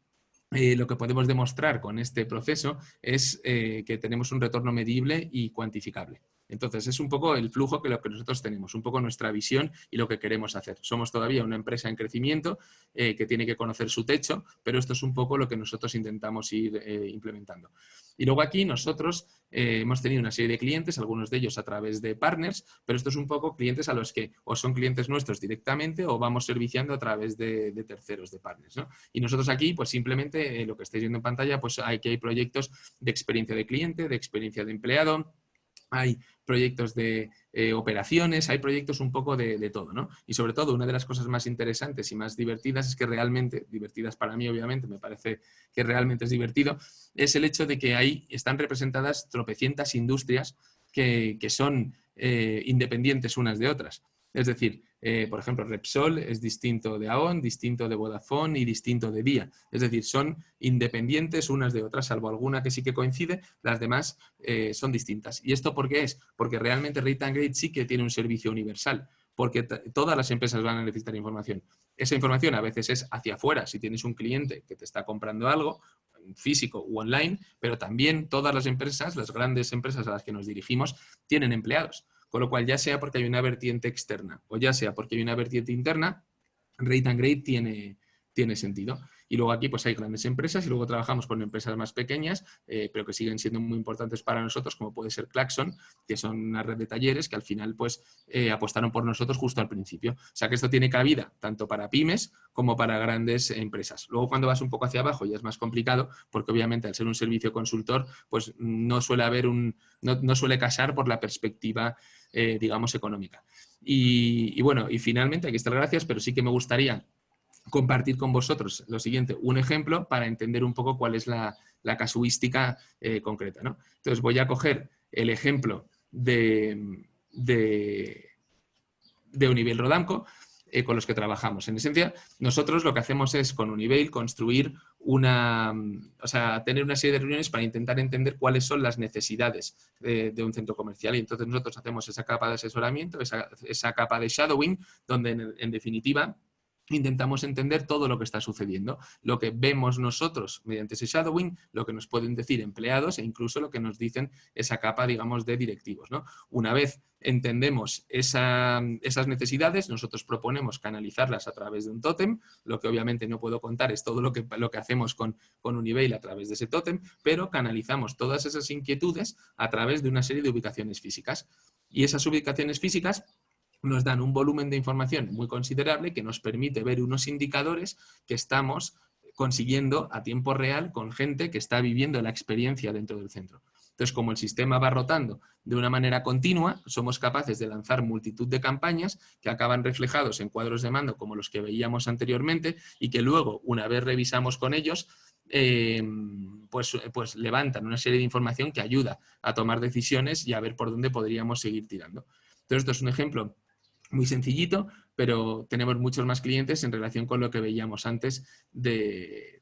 lo que podemos demostrar con este proceso es que tenemos un retorno medible y cuantificable. Entonces, es un poco el flujo que lo que nosotros tenemos, un poco nuestra visión y lo que queremos hacer. Somos todavía una empresa en crecimiento que tiene que conocer su techo, pero esto es un poco lo que nosotros intentamos ir implementando. Y luego aquí nosotros hemos tenido una serie de clientes, algunos de ellos a través de partners, pero esto es un poco clientes a los que o son clientes nuestros directamente o vamos serviciando a través de terceros, de partners, ¿no? Y nosotros aquí, pues simplemente lo que estáis viendo en pantalla, pues hay proyectos de experiencia de cliente, de experiencia de empleado, hay proyectos de operaciones, hay proyectos un poco de todo, ¿no? Y sobre todo, una de las cosas más interesantes y más divertidas es que realmente, divertidas para mí obviamente, me parece que realmente es divertido, es el hecho de que ahí están representadas tropecientas industrias que son independientes unas de otras. Es decir, por ejemplo, Repsol es distinto de Aon, distinto de Vodafone y distinto de Dia. Es decir, son independientes unas de otras, salvo alguna que sí que coincide, las demás son distintas. ¿Y esto por qué es? Porque realmente Rate and Grade sí que tiene un servicio universal, porque todas las empresas van a necesitar información. Esa información a veces es hacia afuera, si tienes un cliente que te está comprando algo, físico u online, pero también todas las empresas, las grandes empresas a las que nos dirigimos, tienen empleados. Con lo cual, ya sea porque hay una vertiente externa o ya sea porque hay una vertiente interna, Rate and Grade tiene sentido. Y luego aquí pues hay grandes empresas y luego trabajamos con empresas más pequeñas, pero que siguen siendo muy importantes para nosotros, como puede ser Klaxon, que son una red de talleres que al final pues apostaron por nosotros justo al principio. O sea que esto tiene cabida tanto para pymes como para grandes empresas. Luego cuando vas un poco hacia abajo ya es más complicado porque obviamente al ser un servicio consultor pues no suele haber no suele casar por la perspectiva digamos económica. Y bueno, y finalmente aquí está el gracias, pero sí que me gustaría compartir con vosotros lo siguiente, un ejemplo para entender un poco cuál es la casuística concreta, ¿no? Entonces voy a coger el ejemplo de Unibail Rodamco con los que trabajamos. En esencia, nosotros lo que hacemos es con Unibail construir tener una serie de reuniones para intentar entender cuáles son las necesidades de un centro comercial y entonces nosotros hacemos esa capa de asesoramiento, esa capa de shadowing, donde en definitiva intentamos entender todo lo que está sucediendo, lo que vemos nosotros mediante ese shadowing, lo que nos pueden decir empleados e incluso lo que nos dicen esa capa, digamos, de directivos, ¿no? Una vez entendemos esas necesidades, nosotros proponemos canalizarlas a través de un tótem, lo que obviamente no puedo contar es todo lo que hacemos con Unibail a través de ese tótem, pero canalizamos todas esas inquietudes a través de una serie de ubicaciones físicas. Y esas ubicaciones físicas nos dan un volumen de información muy considerable que nos permite ver unos indicadores que estamos consiguiendo a tiempo real con gente que está viviendo la experiencia dentro del centro. Entonces, como el sistema va rotando de una manera continua, somos capaces de lanzar multitud de campañas que acaban reflejados en cuadros de mando como los que veíamos anteriormente y que luego, una vez revisamos con ellos, pues levantan una serie de información que ayuda a tomar decisiones y a ver por dónde podríamos seguir tirando. Entonces, esto es un ejemplo muy sencillito, pero tenemos muchos más clientes en relación con lo que veíamos antes en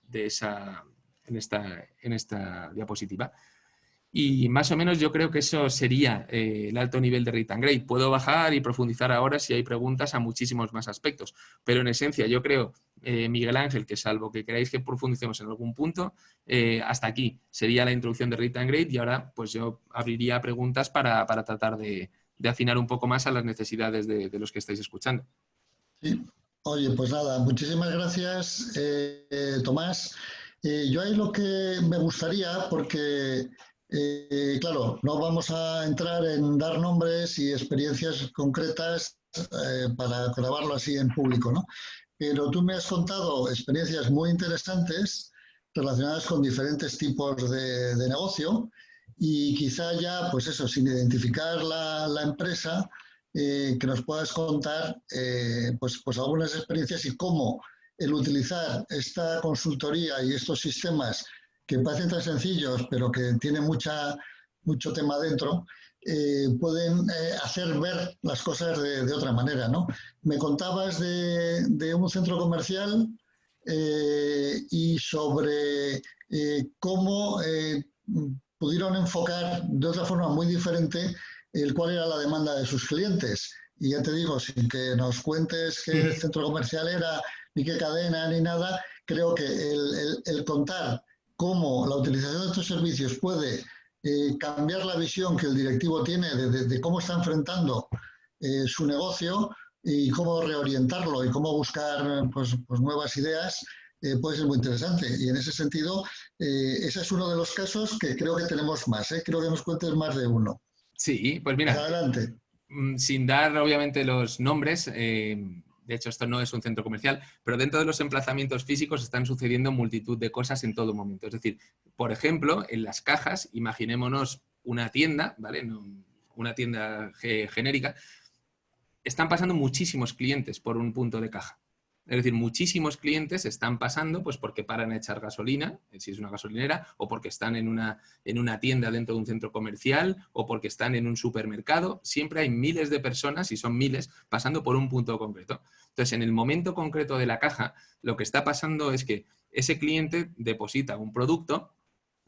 esta diapositiva. Y más o menos yo creo que eso sería el alto nivel de Rate and Grade. Puedo bajar y profundizar ahora si hay preguntas a muchísimos más aspectos, pero en esencia yo creo, Miguel Ángel, que salvo que queráis que profundicemos en algún punto, hasta aquí sería la introducción de Rate and Grade y ahora pues yo abriría preguntas para tratar de afinar un poco más a las necesidades de los que estáis escuchando. Sí. Oye, pues nada, muchísimas gracias, Tomás. Yo ahí lo que me gustaría, porque, claro, no vamos a entrar en dar nombres y experiencias concretas para grabarlo así en público, ¿no? Pero tú me has contado experiencias muy interesantes relacionadas con diferentes tipos de negocio. Y quizá ya, pues eso, sin identificar la empresa, que nos puedas contar pues algunas experiencias y cómo el utilizar esta consultoría y estos sistemas que parecen tan sencillos, pero que tienen mucho tema dentro, pueden hacer ver las cosas de otra manera, ¿no? Me contabas de un centro comercial y sobre cómo pudieron enfocar de otra forma muy diferente el cuál era la demanda de sus clientes. Y ya te digo, sin que nos cuentes qué centro comercial era, ni qué cadena, ni nada, creo que el contar cómo la utilización de estos servicios puede cambiar la visión que el directivo tiene de cómo está enfrentando su negocio y cómo reorientarlo y cómo buscar pues nuevas ideas, puede ser muy interesante. Y en ese sentido, ese es uno de los casos que creo que tenemos más. Creo que nos cuentes más de uno. Sí, pues Pues mira, adelante. sin dar obviamente los nombres, de hecho esto no es un centro comercial, pero dentro de los emplazamientos físicos están sucediendo multitud de cosas en todo momento. Es decir, por ejemplo, en las cajas, imaginémonos una tienda, ¿vale? Una tienda genérica, están pasando muchísimos clientes por un punto de caja. Es decir, muchísimos clientes están pasando pues porque paran a echar gasolina, si es una gasolinera, o porque están en una tienda dentro de un centro comercial, o porque están en un supermercado. Siempre hay miles de personas, y son miles, pasando por un punto concreto. Entonces, en el momento concreto de la caja, lo que está pasando es que ese cliente deposita un producto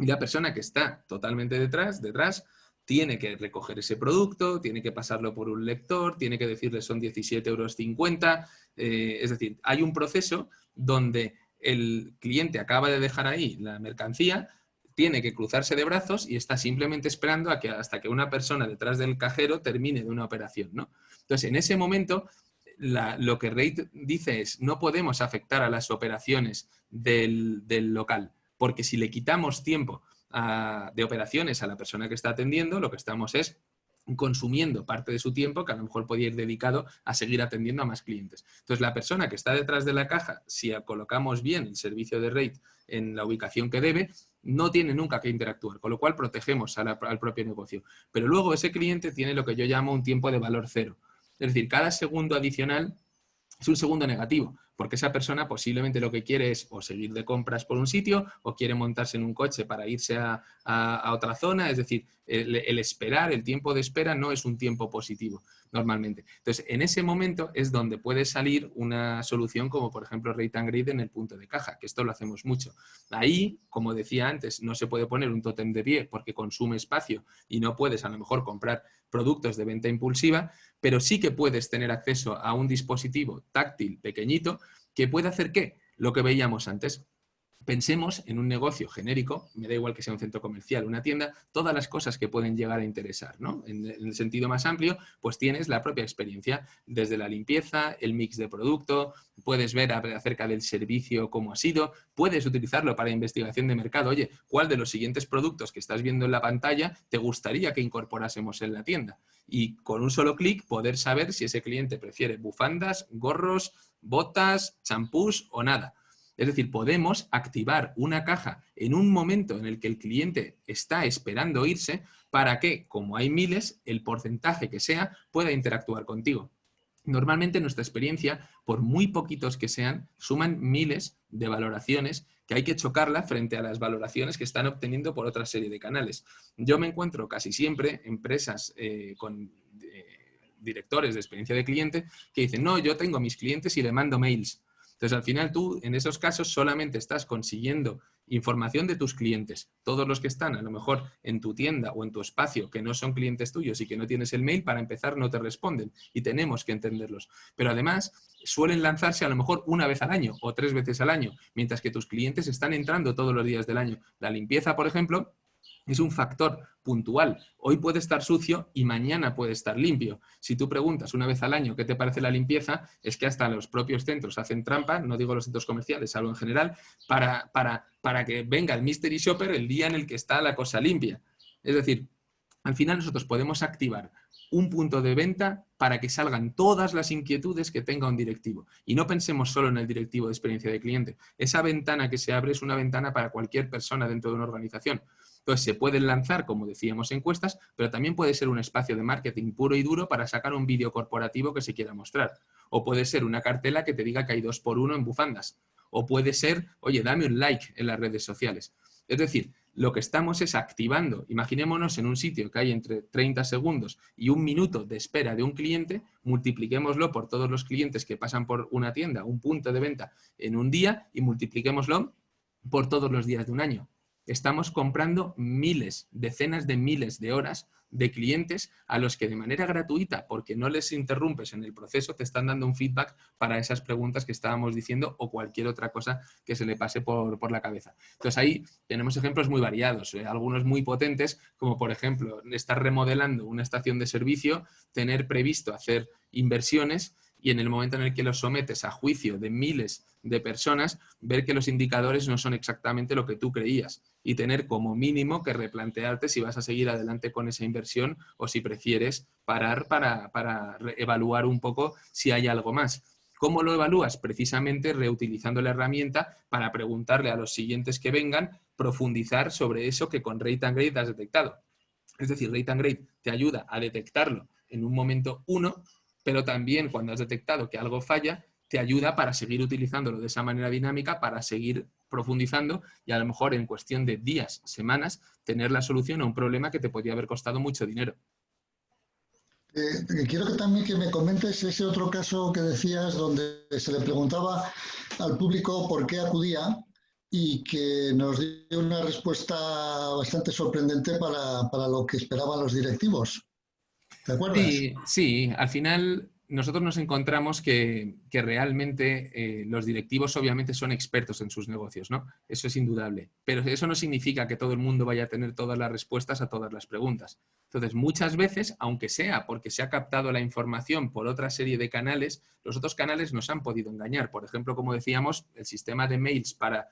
y la persona que está totalmente detrás, tiene que recoger ese producto, tiene que pasarlo por un lector, tiene que decirle son 17,50 €. Es decir, hay un proceso donde el cliente acaba de dejar ahí la mercancía, tiene que cruzarse de brazos y está simplemente esperando hasta que una persona detrás del cajero termine de una operación, ¿no? Entonces, en ese momento, lo que Rate dice es no podemos afectar a las operaciones del local, porque si le quitamos tiempo de operaciones a la persona que está atendiendo, lo que estamos es consumiendo parte de su tiempo que a lo mejor podría ir dedicado a seguir atendiendo a más clientes. Entonces, la persona que está detrás de la caja, si colocamos bien el servicio de Rate en la ubicación que debe, no tiene nunca que interactuar, con lo cual protegemos al propio negocio. Pero luego ese cliente tiene lo que yo llamo un tiempo de valor cero. Es decir, cada segundo adicional es un segundo negativo, porque esa persona posiblemente lo que quiere es o seguir de compras por un sitio o quiere montarse en un coche para irse a otra zona. Es decir, el esperar, el tiempo de espera no es un tiempo positivo normalmente. Entonces, en ese momento es donde puede salir una solución como, por ejemplo, Rate and Grid en el punto de caja, que esto lo hacemos mucho. Ahí, como decía antes, no se puede poner un tótem de pie porque consume espacio y no puedes a lo mejor comprar productos de venta impulsiva, pero sí que puedes tener acceso a un dispositivo táctil pequeñito que puede hacer ¿qué? Lo que veíamos antes. Pensemos en un negocio genérico, me da igual que sea un centro comercial, una tienda, todas las cosas que pueden llegar a interesar, ¿no? En el sentido más amplio, pues tienes la propia experiencia, desde la limpieza, el mix de producto, puedes ver acerca del servicio cómo ha sido, puedes utilizarlo para investigación de mercado. Oye, ¿cuál de los siguientes productos que estás viendo en la pantalla te gustaría que incorporásemos en la tienda? Y con un solo clic poder saber si ese cliente prefiere bufandas, gorros, botas, champús o nada. Es decir, podemos activar una caja en un momento en el que el cliente está esperando irse para que, como hay miles, el porcentaje que sea pueda interactuar contigo. Normalmente, en nuestra experiencia, por muy poquitos que sean, suman miles de valoraciones que hay que chocarla frente a las valoraciones que están obteniendo por otra serie de canales. Yo me encuentro casi siempre empresas con directores de experiencia de cliente que dicen, no, yo tengo a mis clientes y le mando mails. Entonces, al final tú, en esos casos, solamente estás consiguiendo información de tus clientes. Todos los que están, a lo mejor, en tu tienda o en tu espacio, que no son clientes tuyos y que no tienes el mail, para empezar, no te responden. Y tenemos que entenderlos. Pero además, suelen lanzarse a lo mejor una vez al año o 3 veces al año, mientras que tus clientes están entrando todos los días del año. La limpieza, por ejemplo, es un factor puntual. Hoy puede estar sucio y mañana puede estar limpio. Si tú preguntas una vez al año qué te parece la limpieza, es que hasta los propios centros hacen trampa, no digo los centros comerciales, hablo en general, para que venga el mystery shopper el día en el que está la cosa limpia. Es decir, al final nosotros podemos activar un punto de venta para que salgan todas las inquietudes que tenga un directivo. Y no pensemos solo en el directivo de experiencia de cliente. Esa ventana que se abre es una ventana para cualquier persona dentro de una organización. Entonces, se pueden lanzar, como decíamos, encuestas, pero también puede ser un espacio de marketing puro y duro para sacar un vídeo corporativo que se quiera mostrar. O puede ser una cartela que te diga que hay 2x1 en bufandas. O puede ser, oye, dame un like en las redes sociales. Es decir, lo que estamos es activando. Imaginémonos en un sitio que hay entre 30 segundos y 1 minuto de espera de un cliente, multipliquémoslo por todos los clientes que pasan por una tienda, un punto de venta en un día y multipliquémoslo por todos los días de un año. Estamos comprando miles, decenas de miles de horas de clientes a los que de manera gratuita, porque no les interrumpes en el proceso, te están dando un feedback para esas preguntas que estábamos diciendo o cualquier otra cosa que se le pase por la cabeza. Entonces ahí tenemos ejemplos muy variados, algunos muy potentes, como por ejemplo estar remodelando una estación de servicio, tener previsto hacer inversiones y en el momento en el que los sometes a juicio de miles de personas, ver que los indicadores no son exactamente lo que tú creías y tener como mínimo que replantearte si vas a seguir adelante con esa inversión o si prefieres parar para evaluar un poco si hay algo más. ¿Cómo lo evalúas? Precisamente reutilizando la herramienta para preguntarle a los siguientes que vengan, profundizar sobre eso que con Rate and Grade has detectado. Es decir, Rate and Grade te ayuda a detectarlo en un momento 1, pero también cuando has detectado que algo falla, te ayuda para seguir utilizándolo de esa manera dinámica, para seguir profundizando y a lo mejor en cuestión de días, semanas, tener la solución a un problema que te podría haber costado mucho dinero. Quiero que también que me comentes ese otro caso que decías donde se le preguntaba al público por qué acudía y que nos dio una respuesta bastante sorprendente para lo que esperaban los directivos. ¿Te acuerdas? Sí, al final nosotros nos encontramos que realmente los directivos obviamente son expertos en sus negocios, ¿no? Eso es indudable. Pero eso no significa que todo el mundo vaya a tener todas las respuestas a todas las preguntas. Entonces, muchas veces, aunque sea porque se ha captado la información por otra serie de canales, los otros canales nos han podido engañar. Por ejemplo, como decíamos, el sistema de mails para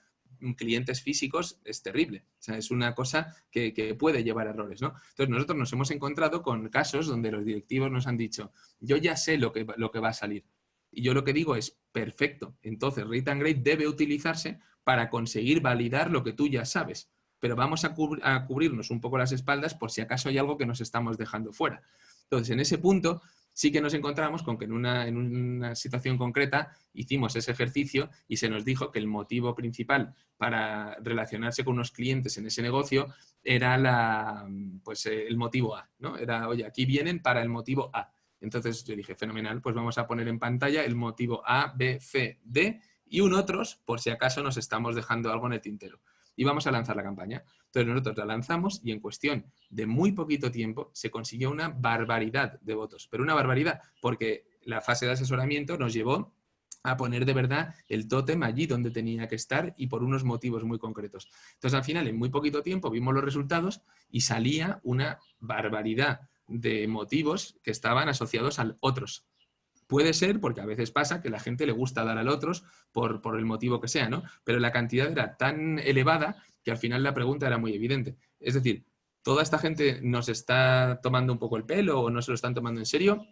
clientes físicos es terrible. O sea, es una cosa que puede llevar a errores, ¿no? Entonces, nosotros nos hemos encontrado con casos donde los directivos nos han dicho, yo ya sé lo que va a salir. Y yo lo que digo es, perfecto. Entonces, Rate and Grade debe utilizarse para conseguir validar lo que tú ya sabes. Pero vamos a cubrirnos un poco las espaldas por si acaso hay algo que nos estamos dejando fuera. Entonces, en ese punto sí que nos encontramos con que en una situación concreta hicimos ese ejercicio y se nos dijo que el motivo principal para relacionarse con unos clientes en ese negocio era el motivo A, ¿no? Era, oye, aquí vienen para el motivo A. Entonces yo dije, fenomenal, pues vamos a poner en pantalla el motivo A, B, C, D y un otros por si acaso nos estamos dejando algo en el tintero. Y vamos a lanzar la campaña. Entonces nosotros la lanzamos y en cuestión de muy poquito tiempo se consiguió una barbaridad de votos. Pero una barbaridad, porque la fase de asesoramiento nos llevó a poner de verdad el tótem allí donde tenía que estar y por unos motivos muy concretos. Entonces al final en muy poquito tiempo vimos los resultados y salía una barbaridad de motivos que estaban asociados a otros. Puede ser, porque a veces pasa que a la gente le gusta dar al otros por el motivo que sea, ¿no? Pero la cantidad era tan elevada que al final la pregunta era muy evidente. Es decir, ¿toda esta gente nos está tomando un poco el pelo o no se lo están tomando en serio?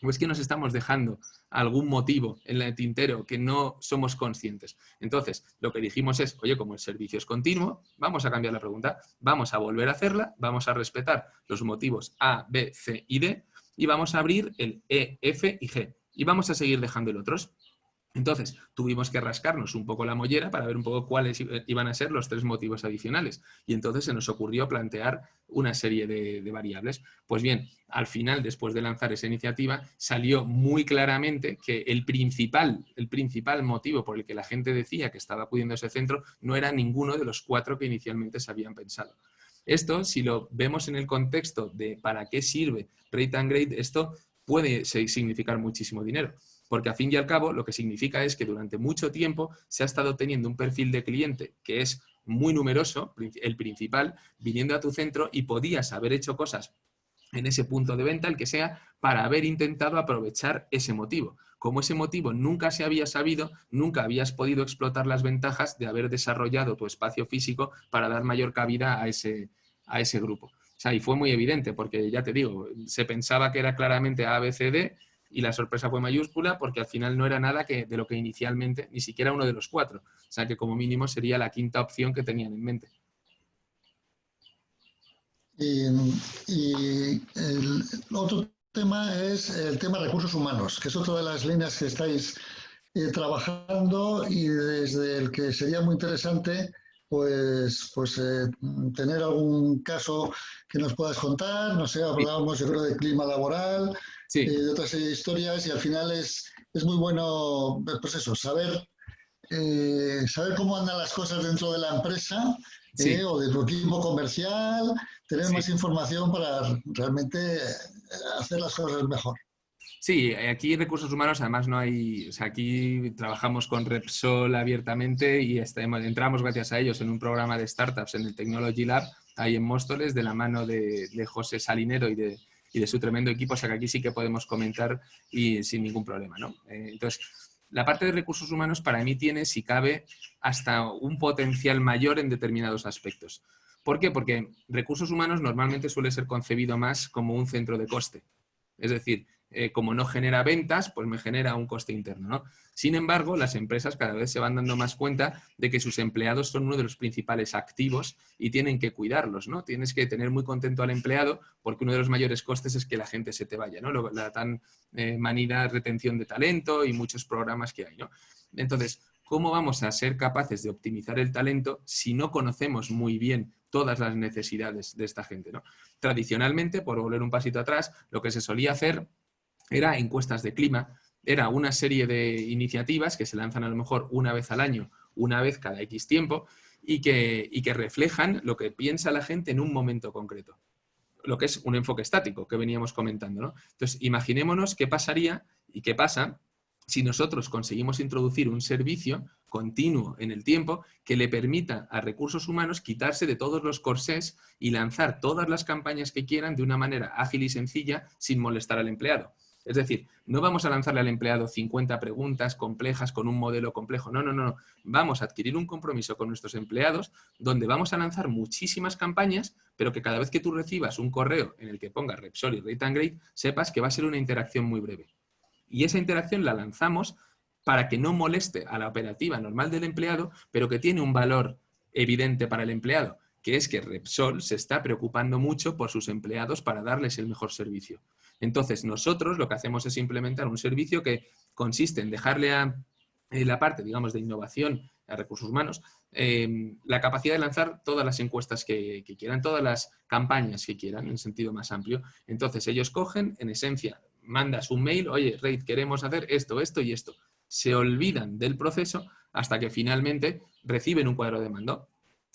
¿O es que nos estamos dejando algún motivo en el tintero que no somos conscientes? Entonces, lo que dijimos es, oye, como el servicio es continuo, vamos a cambiar la pregunta, vamos a volver a hacerla, vamos a respetar los motivos A, B, C y D, y vamos a abrir el E, F y G. Y vamos a seguir dejando el otros. Entonces, tuvimos que rascarnos un poco la mollera para ver un poco cuáles iban a ser los 3 motivos adicionales. Y entonces se nos ocurrió plantear una serie de variables. Pues bien, al final, después de lanzar esa iniciativa, salió muy claramente que el principal motivo por el que la gente decía que estaba acudiendo a ese centro no era ninguno de los 4 que inicialmente se habían pensado. Esto, si lo vemos en el contexto de para qué sirve Rate and Grade, esto puede significar muchísimo dinero. Porque a fin y al cabo lo que significa es que durante mucho tiempo se ha estado teniendo un perfil de cliente que es muy numeroso, el principal, viniendo a tu centro y podías haber hecho cosas en ese punto de venta, el que sea, para haber intentado aprovechar ese motivo. Como ese motivo nunca se había sabido, nunca habías podido explotar las ventajas de haber desarrollado tu espacio físico para dar mayor cabida a ese grupo. O sea, y fue muy evidente, porque ya te digo, se pensaba que era claramente A, B, C, D, y la sorpresa fue mayúscula porque al final no era nada de lo que inicialmente, ni siquiera uno de los 4. O sea, que como mínimo sería la 5ª opción que tenían en mente. Y el otro tema es el tema de recursos humanos, que es otra de las líneas que estáis trabajando y desde el que sería muy interesante tener algún caso que nos puedas contar. No sé, hablábamos, yo creo, de clima laboral, Sí, de otras historias, y al final es muy bueno, pues eso, saber cómo andan las cosas dentro de la empresa, sí, o de tu equipo comercial, tener sí. más información para realmente hacer las cosas mejor. Sí, aquí recursos humanos además no hay, o sea, aquí trabajamos con Repsol abiertamente y entramos gracias a ellos en un programa de startups en el Technology Lab, ahí en Móstoles, de la mano de José Salinero y de su tremendo equipo, o sea que aquí sí que podemos comentar y sin ningún problema, ¿no? Entonces, la parte de recursos humanos para mí tiene, si cabe, hasta un potencial mayor en determinados aspectos. ¿Por qué? Porque recursos humanos normalmente suele ser concebido más como un centro de coste. Es decir, como no genera ventas, pues me genera un coste interno, ¿no? Sin embargo, las empresas cada vez se van dando más cuenta de que sus empleados son uno de los principales activos y tienen que cuidarlos, ¿no? Tienes que tener muy contento al empleado porque uno de los mayores costes es que la gente se te vaya, ¿no? La tan manida retención de talento y muchos programas que hay, ¿no? Entonces, ¿cómo vamos a ser capaces de optimizar el talento si no conocemos muy bien todas las necesidades de esta gente, ¿no? Tradicionalmente, por volver un pasito atrás, lo que se solía hacer era encuestas de clima, era una serie de iniciativas que se lanzan a lo mejor una vez al año, una vez cada X tiempo, y que reflejan lo que piensa la gente en un momento concreto. Lo que es un enfoque estático que veníamos comentando, ¿no? Entonces, imaginémonos qué pasaría y qué pasa si nosotros conseguimos introducir un servicio continuo en el tiempo que le permita a recursos humanos quitarse de todos los corsés y lanzar todas las campañas que quieran de una manera ágil y sencilla sin molestar al empleado. Es decir, no vamos a lanzarle al empleado 50 preguntas complejas con un modelo complejo. No, no, no. Vamos a adquirir un compromiso con nuestros empleados donde vamos a lanzar muchísimas campañas, pero que cada vez que tú recibas un correo en el que ponga Repsol y Rate and Grade, sepas que va a ser una interacción muy breve. Y esa interacción la lanzamos para que no moleste a la operativa normal del empleado, pero que tiene un valor evidente para el empleado, que es que Repsol se está preocupando mucho por sus empleados para darles el mejor servicio. Entonces, nosotros lo que hacemos es implementar un servicio que consiste en dejarle a la parte, digamos, de innovación a recursos humanos, la capacidad de lanzar todas las encuestas que quieran, todas las campañas que quieran, en sentido más amplio. Entonces, ellos cogen, en esencia, mandas un mail, oye, Rate, queremos hacer esto, esto y esto. Se olvidan del proceso hasta que finalmente reciben un cuadro de mando.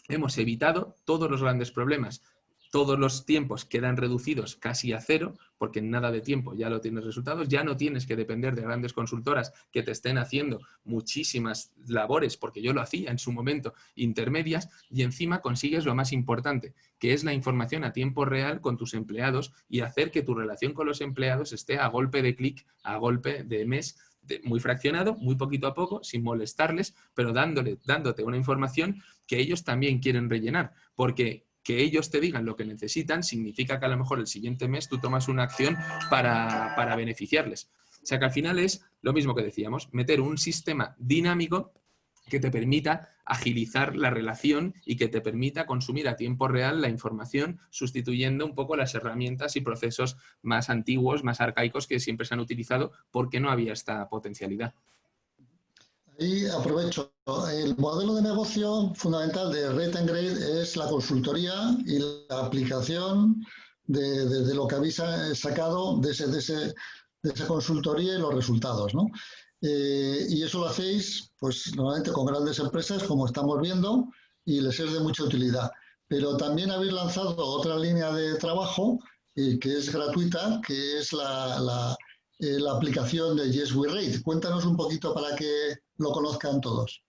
Hemos evitado todos los grandes problemas. Todos los tiempos quedan reducidos casi a cero, porque en nada de tiempo ya lo tienes resultados, ya no tienes que depender de grandes consultoras que te estén haciendo muchísimas labores, porque yo lo hacía en su momento, intermedias, y encima consigues lo más importante, que es la información a tiempo real con tus empleados y hacer que tu relación con los empleados esté a golpe de clic, a golpe de mes, muy fraccionado, muy poquito a poco, sin molestarles, pero dándote una información que ellos también quieren rellenar, porque que ellos te digan lo que necesitan significa que a lo mejor el siguiente mes tú tomas una acción para beneficiarles. O sea que al final es lo mismo que decíamos, meter un sistema dinámico que te permita agilizar la relación y que te permita consumir a tiempo real la información, sustituyendo un poco las herramientas y procesos más antiguos, más arcaicos que siempre se han utilizado porque no había esta potencialidad. Ahí aprovecho. El modelo de negocio fundamental de Rate and Grade es la consultoría y la aplicación de lo que habéis sacado de esa consultoría y los resultados, ¿no? Y eso lo hacéis, pues, normalmente con grandes empresas, como estamos viendo, y les es de mucha utilidad. Pero también habéis lanzado otra línea de trabajo que es gratuita, que es la aplicación de Yes We Rate. Cuéntanos un poquito para que lo conozcan todos.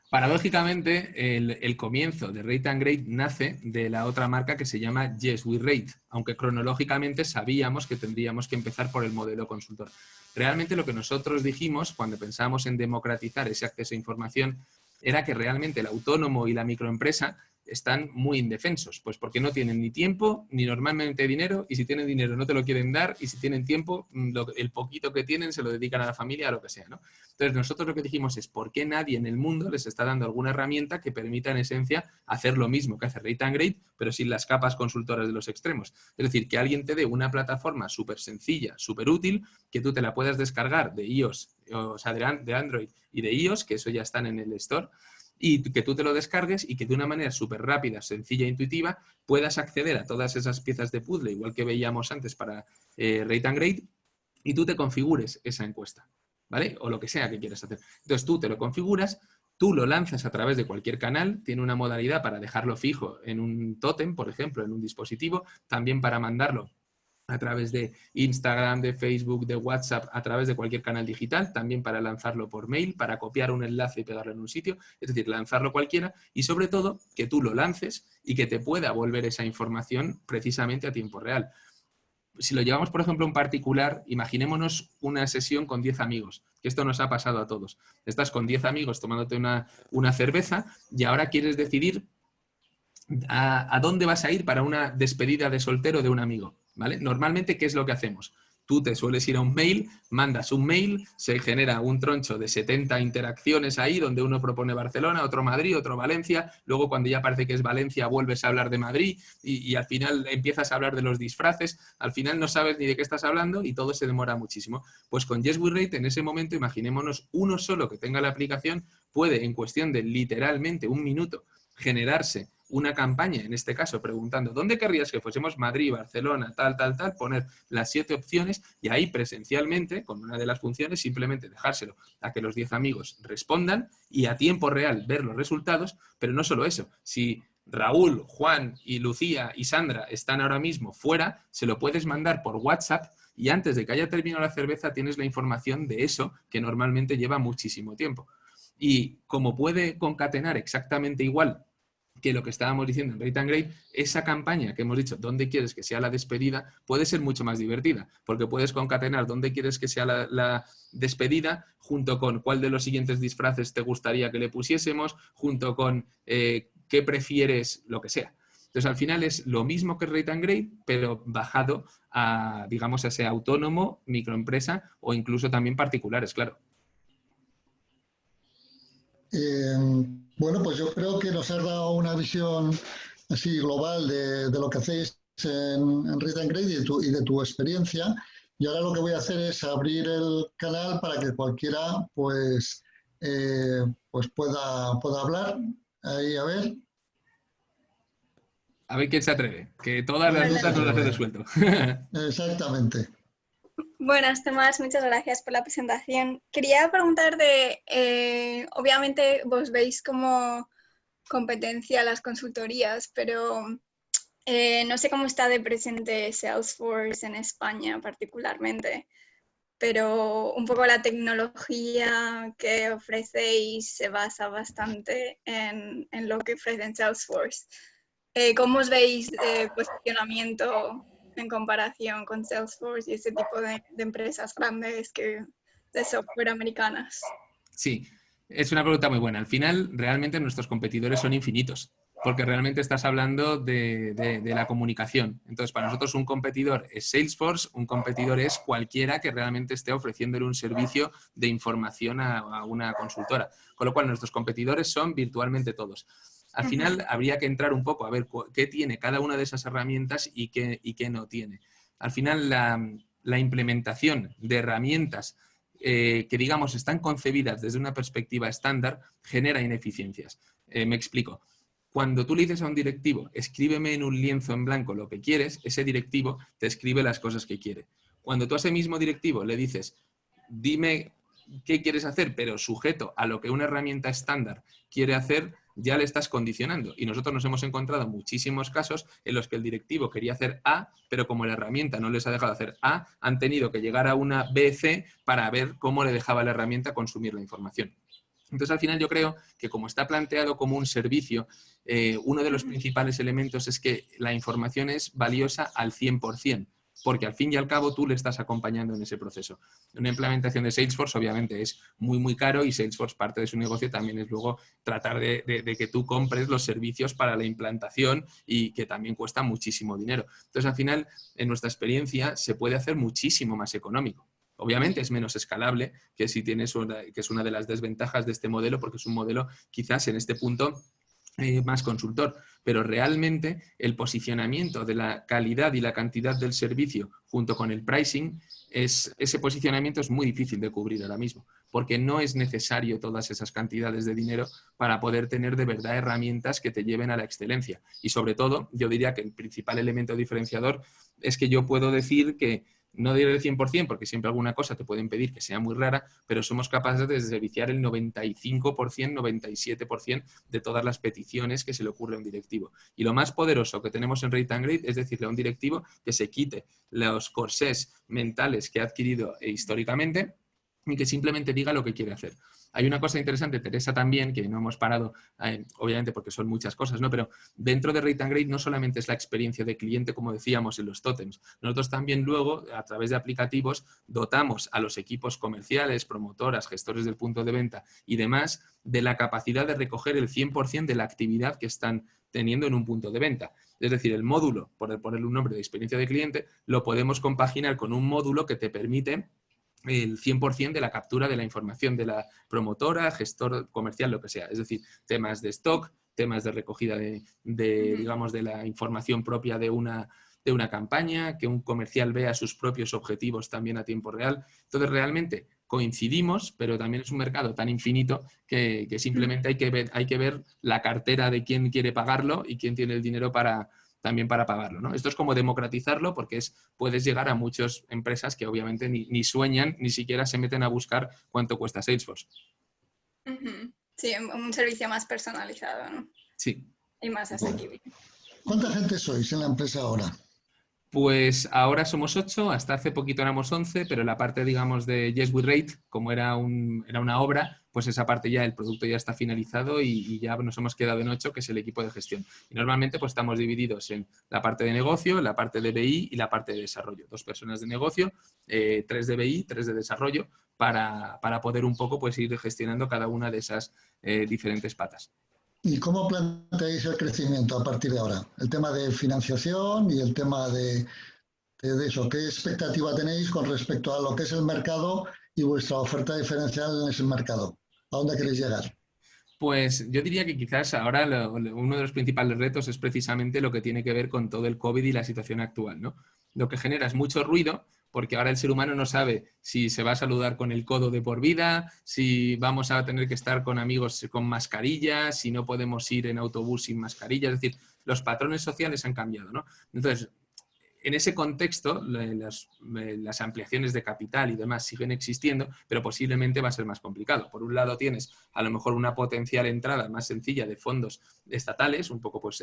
Paradójicamente, el comienzo de Rate and Grade nace de la otra marca que se llama Yes We Rate, aunque cronológicamente sabíamos que tendríamos que empezar por el modelo consultor. Realmente lo que nosotros dijimos cuando pensamos en democratizar ese acceso a información era que realmente el autónomo y la microempresa están muy indefensos, pues porque no tienen ni tiempo ni normalmente dinero, y si tienen dinero no te lo quieren dar, y si tienen tiempo, el poquito que tienen se lo dedican a la familia, a lo que sea, ¿no? Entonces nosotros lo que dijimos es ¿por qué nadie en el mundo les está dando alguna herramienta que permita en esencia hacer lo mismo que hace Rate and Grade, pero sin las capas consultoras de los extremos? Es decir, que alguien te dé una plataforma súper sencilla, súper útil, que tú te la puedas descargar de iOS, o sea, de Android y de iOS, que eso ya están en el Store, y que tú te lo descargues y que de una manera súper rápida, sencilla e intuitiva puedas acceder a todas esas piezas de puzzle, igual que veíamos antes para Rate and Grade, y tú te configures esa encuesta, ¿vale? O lo que sea que quieras hacer. Entonces tú te lo configuras, tú lo lanzas a través de cualquier canal, tiene una modalidad para dejarlo fijo en un tótem, por ejemplo, en un dispositivo, también para mandarlo a través de Instagram, de Facebook, de WhatsApp, a través de cualquier canal digital, también para lanzarlo por mail, para copiar un enlace y pegarlo en un sitio, es decir, lanzarlo cualquiera y sobre todo que tú lo lances y que te pueda volver esa información precisamente a tiempo real. Si lo llevamos, por ejemplo, en particular, imaginémonos una sesión con 10 amigos, que esto nos ha pasado a todos. Estás con 10 amigos tomándote una cerveza y ahora quieres decidir a dónde vas a ir para una despedida de soltero de un amigo, ¿vale? Normalmente, ¿qué es lo que hacemos? Tú te sueles ir a un mail, mandas un mail, se genera un troncho de 70 interacciones ahí, donde uno propone Barcelona, otro Madrid, otro Valencia, luego cuando ya parece que es Valencia vuelves a hablar de Madrid y al final empiezas a hablar de los disfraces, al final no sabes ni de qué estás hablando y todo se demora muchísimo. Pues con Yes We Rate, en ese momento, imaginémonos uno solo que tenga la aplicación, puede en cuestión de literalmente un minuto generarse una campaña, en este caso preguntando ¿dónde querrías que fuésemos? Madrid, Barcelona, tal, poner las 7 opciones y ahí presencialmente, con una de las funciones, simplemente dejárselo a que los 10 amigos respondan y a tiempo real ver los resultados, pero no solo eso, si Raúl, Juan y Lucía y Sandra están ahora mismo fuera, se lo puedes mandar por WhatsApp y antes de que haya terminado la cerveza tienes la información de eso que normalmente lleva muchísimo tiempo. Y como puede concatenar exactamente igual que lo que estábamos diciendo en Rate and Grade, esa campaña que hemos dicho, ¿dónde quieres que sea la despedida? Puede ser mucho más divertida, porque puedes concatenar dónde quieres que sea la despedida, junto con cuál de los siguientes disfraces te gustaría que le pusiésemos, junto con qué prefieres, lo que sea. Entonces, al final es lo mismo que Rate and Grade, pero bajado a, digamos, a ese autónomo, microempresa o incluso también particulares, claro. Bueno, pues yo creo que nos has dado una visión así global de lo que hacéis en Read and Grade y de tu experiencia. Y ahora lo que voy a hacer es abrir el canal para que cualquiera pues pueda hablar. Ahí, a ver. A ver quién se atreve, que todas las dudas nos las he resuelto. Exactamente. Buenas, Tomás, muchas gracias por la presentación. Quería preguntar obviamente vos veis como competencia las consultorías, pero no sé cómo está de presente Salesforce en España particularmente, pero un poco la tecnología que ofrecéis se basa bastante en lo que ofrecen Salesforce. ¿Cómo os veis de posicionamiento en comparación con Salesforce y ese tipo de empresas grandes de software americanas? Sí, es una pregunta muy buena. Al final, realmente nuestros competidores son infinitos, porque realmente estás hablando de la comunicación. Entonces, para nosotros un competidor es Salesforce, un competidor es cualquiera que realmente esté ofreciéndole un servicio de información a una consultora. Con lo cual, nuestros competidores son virtualmente todos. Al final, habría que entrar un poco a ver qué tiene cada una de esas herramientas y qué no tiene. Al final, la implementación de herramientas que, digamos, están concebidas desde una perspectiva estándar, genera ineficiencias. Me explico. Cuando tú le dices a un directivo, escríbeme en un lienzo en blanco lo que quieres, ese directivo te escribe las cosas que quiere. Cuando tú a ese mismo directivo le dices, dime qué quieres hacer, pero sujeto a lo que una herramienta estándar quiere hacer, ya le estás condicionando. Y nosotros nos hemos encontrado muchísimos casos en los que el directivo quería hacer A, pero como la herramienta no les ha dejado hacer A, han tenido que llegar a una B, C para ver cómo le dejaba la herramienta consumir la información. Entonces, al final yo creo que como está planteado como un servicio, uno de los principales elementos es que la información es valiosa al 100%. Porque al fin y al cabo tú le estás acompañando en ese proceso. Una implementación de Salesforce obviamente es muy, muy caro y Salesforce, parte de su negocio también es luego tratar de que tú compres los servicios para la implantación y que también cuesta muchísimo dinero. Entonces, al final, en nuestra experiencia, se puede hacer muchísimo más económico. Obviamente es menos escalable que si tienes que es una de las desventajas de este modelo, porque es un modelo quizás en este punto más consultor, pero realmente el posicionamiento de la calidad y la cantidad del servicio junto con el pricing, ese posicionamiento es muy difícil de cubrir ahora mismo, porque no es necesario todas esas cantidades de dinero para poder tener de verdad herramientas que te lleven a la excelencia. Y sobre todo, yo diría que el principal elemento diferenciador es que yo puedo decir que, no diré el 100%, porque siempre alguna cosa te puede impedir que sea muy rara, pero somos capaces de serviciar el 95%, 97% de todas las peticiones que se le ocurre a un directivo. Y lo más poderoso que tenemos en Rate and Grade es decirle a un directivo que se quite los corsés mentales que ha adquirido históricamente y que simplemente diga lo que quiere hacer. Hay una cosa interesante, Teresa, también, que no hemos parado, obviamente porque son muchas cosas, ¿no? Pero dentro de Rate and Grade no solamente es la experiencia de cliente, como decíamos, en los tótems. Nosotros también luego, a través de aplicativos, dotamos a los equipos comerciales, promotoras, gestores del punto de venta y demás, de la capacidad de recoger el 100% de la actividad que están teniendo en un punto de venta. Es decir, el módulo, por ponerle un nombre de experiencia de cliente, lo podemos compaginar con un módulo que te permite el 100% de la captura de la información de la promotora, gestor comercial, lo que sea. Es decir, temas de stock, temas de recogida digamos, de la información propia de una campaña, que un comercial vea sus propios objetivos también a tiempo real. Entonces, realmente coincidimos, pero también es un mercado tan infinito que simplemente hay que ver la cartera de quién quiere pagarlo y quién tiene el dinero también para pagarlo, ¿no? Esto es como democratizarlo porque puedes llegar a muchas empresas que obviamente ni sueñan, ni siquiera se meten a buscar cuánto cuesta Salesforce. Sí, un servicio más personalizado, ¿no? Sí. Y más asequible. ¿Cuánta gente sois en la empresa ahora? Pues ahora somos 8, hasta hace poquito éramos 11, pero la parte, digamos, de Yes We Rate, como era una obra, pues esa parte ya, el producto ya está finalizado y ya nos hemos quedado en 8, que es el equipo de gestión. Y normalmente pues estamos divididos en la parte de negocio, la parte de BI y la parte de desarrollo. 2 personas de negocio, 3 de BI, 3 de desarrollo, para poder un poco pues ir gestionando cada una de esas diferentes patas. ¿Y cómo planteáis el crecimiento a partir de ahora? El tema de financiación y el tema de eso. ¿Qué expectativa tenéis con respecto a lo que es el mercado y vuestra oferta diferencial en ese mercado? ¿A dónde queréis llegar? Pues yo diría que quizás ahora uno de los principales retos es precisamente lo que tiene que ver con todo el COVID y la situación actual, ¿no? Lo que genera es mucho ruido, porque ahora el ser humano no sabe si se va a saludar con el codo de por vida, si vamos a tener que estar con amigos con mascarilla, si no podemos ir en autobús sin mascarilla. Es decir, los patrones sociales han cambiado, ¿no? Entonces, en ese contexto, las ampliaciones de capital y demás siguen existiendo, pero posiblemente va a ser más complicado. Por un lado tienes a lo mejor una potencial entrada más sencilla de fondos estatales, un poco pues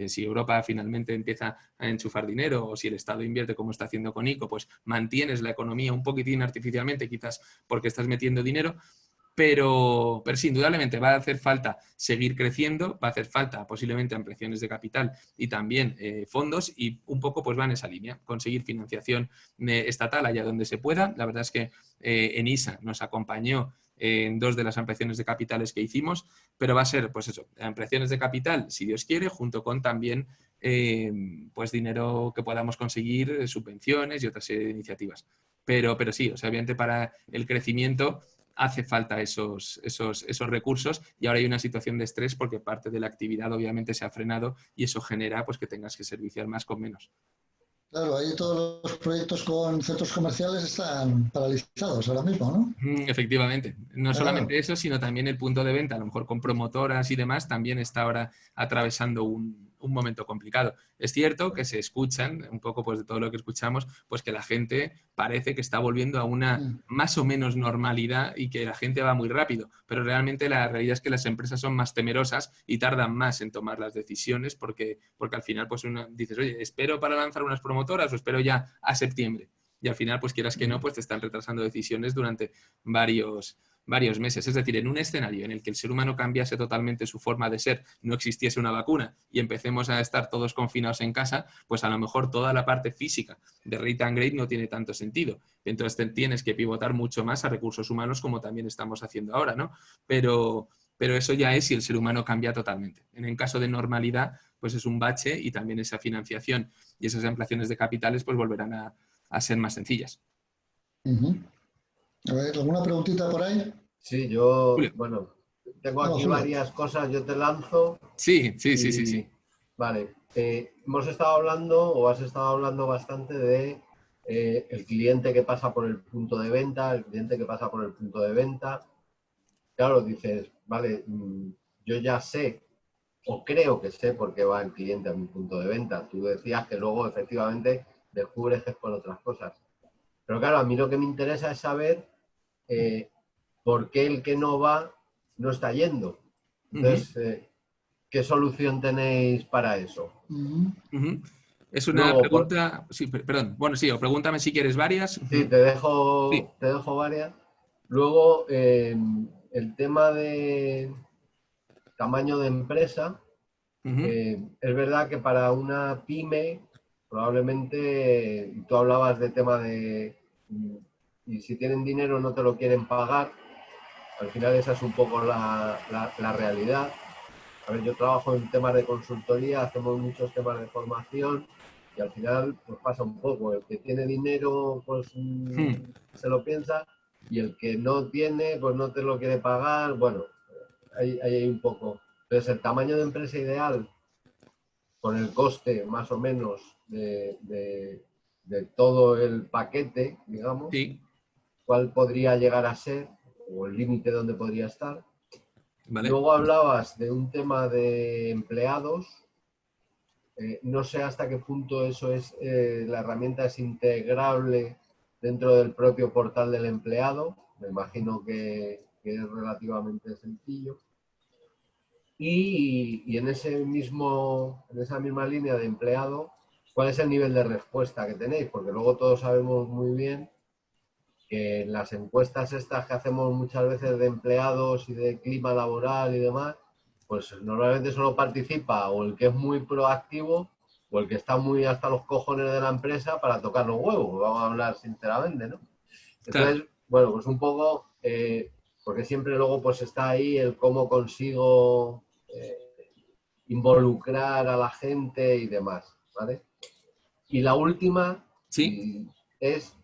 si Europa finalmente empieza a enchufar dinero o si el Estado invierte como está haciendo con ICO, pues mantienes la economía un poquitín artificialmente, quizás porque estás metiendo dinero. Pero sí, indudablemente va a hacer falta seguir creciendo, va a hacer falta posiblemente ampliaciones de capital y también fondos y un poco pues va en esa línea, conseguir financiación estatal allá donde se pueda. La verdad es que ENISA nos acompañó en 2 de las ampliaciones de capitales que hicimos, pero va a ser pues eso, ampliaciones de capital, si Dios quiere, junto con también pues dinero que podamos conseguir, subvenciones y otra serie de iniciativas. Pero sí, o sea, obviamente para el crecimiento hace falta esos recursos y ahora hay una situación de estrés porque parte de la actividad obviamente se ha frenado y eso genera pues que tengas que serviciar más con menos. Claro, ahí todos los proyectos con centros comerciales están paralizados ahora mismo, ¿no? Efectivamente. No Claro. solamente eso, sino también el punto de venta, a lo mejor con promotoras y demás, también está ahora atravesando un momento complicado. Es cierto que se escuchan, un poco pues de todo lo que escuchamos, pues que la gente parece que está volviendo a una más o menos normalidad y que la gente va muy rápido, pero realmente la realidad es que las empresas son más temerosas y tardan más en tomar las decisiones porque al final pues dices, oye, espero para lanzar unas promotoras o espero ya a septiembre. Y al final, pues quieras que no, pues te están retrasando decisiones durante varios meses. Es decir, en un escenario en el que el ser humano cambiase totalmente su forma de ser, no existiese una vacuna y empecemos a estar todos confinados en casa, pues a lo mejor toda la parte física de Rate and Grade no tiene tanto sentido. Entonces tienes que pivotar mucho más a recursos humanos como también estamos haciendo ahora, ¿no? Pero eso ya es si el ser humano cambia totalmente. En el caso de normalidad, pues es un bache y también esa financiación y esas ampliaciones de capitales pues volverán a ser más sencillas. A ver, ¿alguna preguntita por ahí? Sí, yo, Julio. bueno, tengo aquí Julio. varias cosas, yo te lanzo. Sí. Vale, hemos estado hablando o has estado hablando bastante de el cliente que pasa por el punto de venta, el cliente que pasa por el punto de venta. Claro, dices, vale, yo ya sé o creo que sé por qué va el cliente a mi punto de venta. Tú decías que luego efectivamente descubres que es por otras cosas. Pero claro, a mí lo que me interesa es saber por qué el que no va no está yendo. Entonces, ¿qué solución tenéis para eso? Es una Luego, pregunta... Sí, perdón. Bueno, sí, o pregúntame si quieres varias. Sí, Sí. te dejo varias. Luego, el tema de tamaño de empresa. Es verdad que para una pyme, probablemente, tú hablabas de tema de, y si tienen dinero no te lo quieren pagar, al final esa es un poco la realidad. A ver, yo trabajo en temas de consultoría, hacemos muchos temas de formación y al final pues pasa un poco, el que tiene dinero pues se lo piensa y el que no tiene pues no te lo quiere pagar, bueno, ahí hay un poco. Entonces el tamaño de empresa ideal con el coste más o menos de todo el paquete, digamos, Sí. cuál podría llegar a ser o el límite donde podría estar. Vale. Luego hablabas de un tema de empleados. No sé hasta qué punto eso es, la herramienta es integrable dentro del propio portal del empleado. Me imagino que es relativamente sencillo. Y en esa misma línea de empleado, ¿cuál es el nivel de respuesta que tenéis? Porque luego todos sabemos muy bien que en las encuestas estas que hacemos muchas veces de empleados y de clima laboral y demás, pues normalmente solo participa o el que es muy proactivo o el que está muy hasta los cojones de la empresa para tocar los huevos, vamos a hablar sinceramente, ¿no? Claro. Entonces, bueno, pues un poco, porque siempre luego pues está ahí el cómo consigo involucrar a la gente y demás, ¿vale? Y la última Sí. es,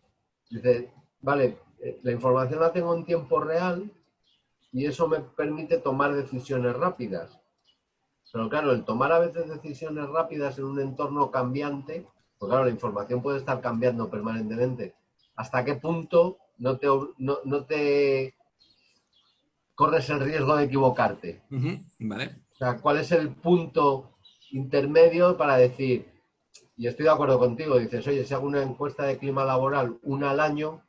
dice, vale, la información la tengo en tiempo real y eso me permite tomar decisiones rápidas. Pero claro, el tomar a veces decisiones rápidas en un entorno cambiante, pues claro, la información puede estar cambiando permanentemente. ¿Hasta qué punto no te corres el riesgo de equivocarte? Vale. O sea, ¿cuál es el punto intermedio para decir, y estoy de acuerdo contigo, dices, oye, si hago una encuesta de clima laboral una al año,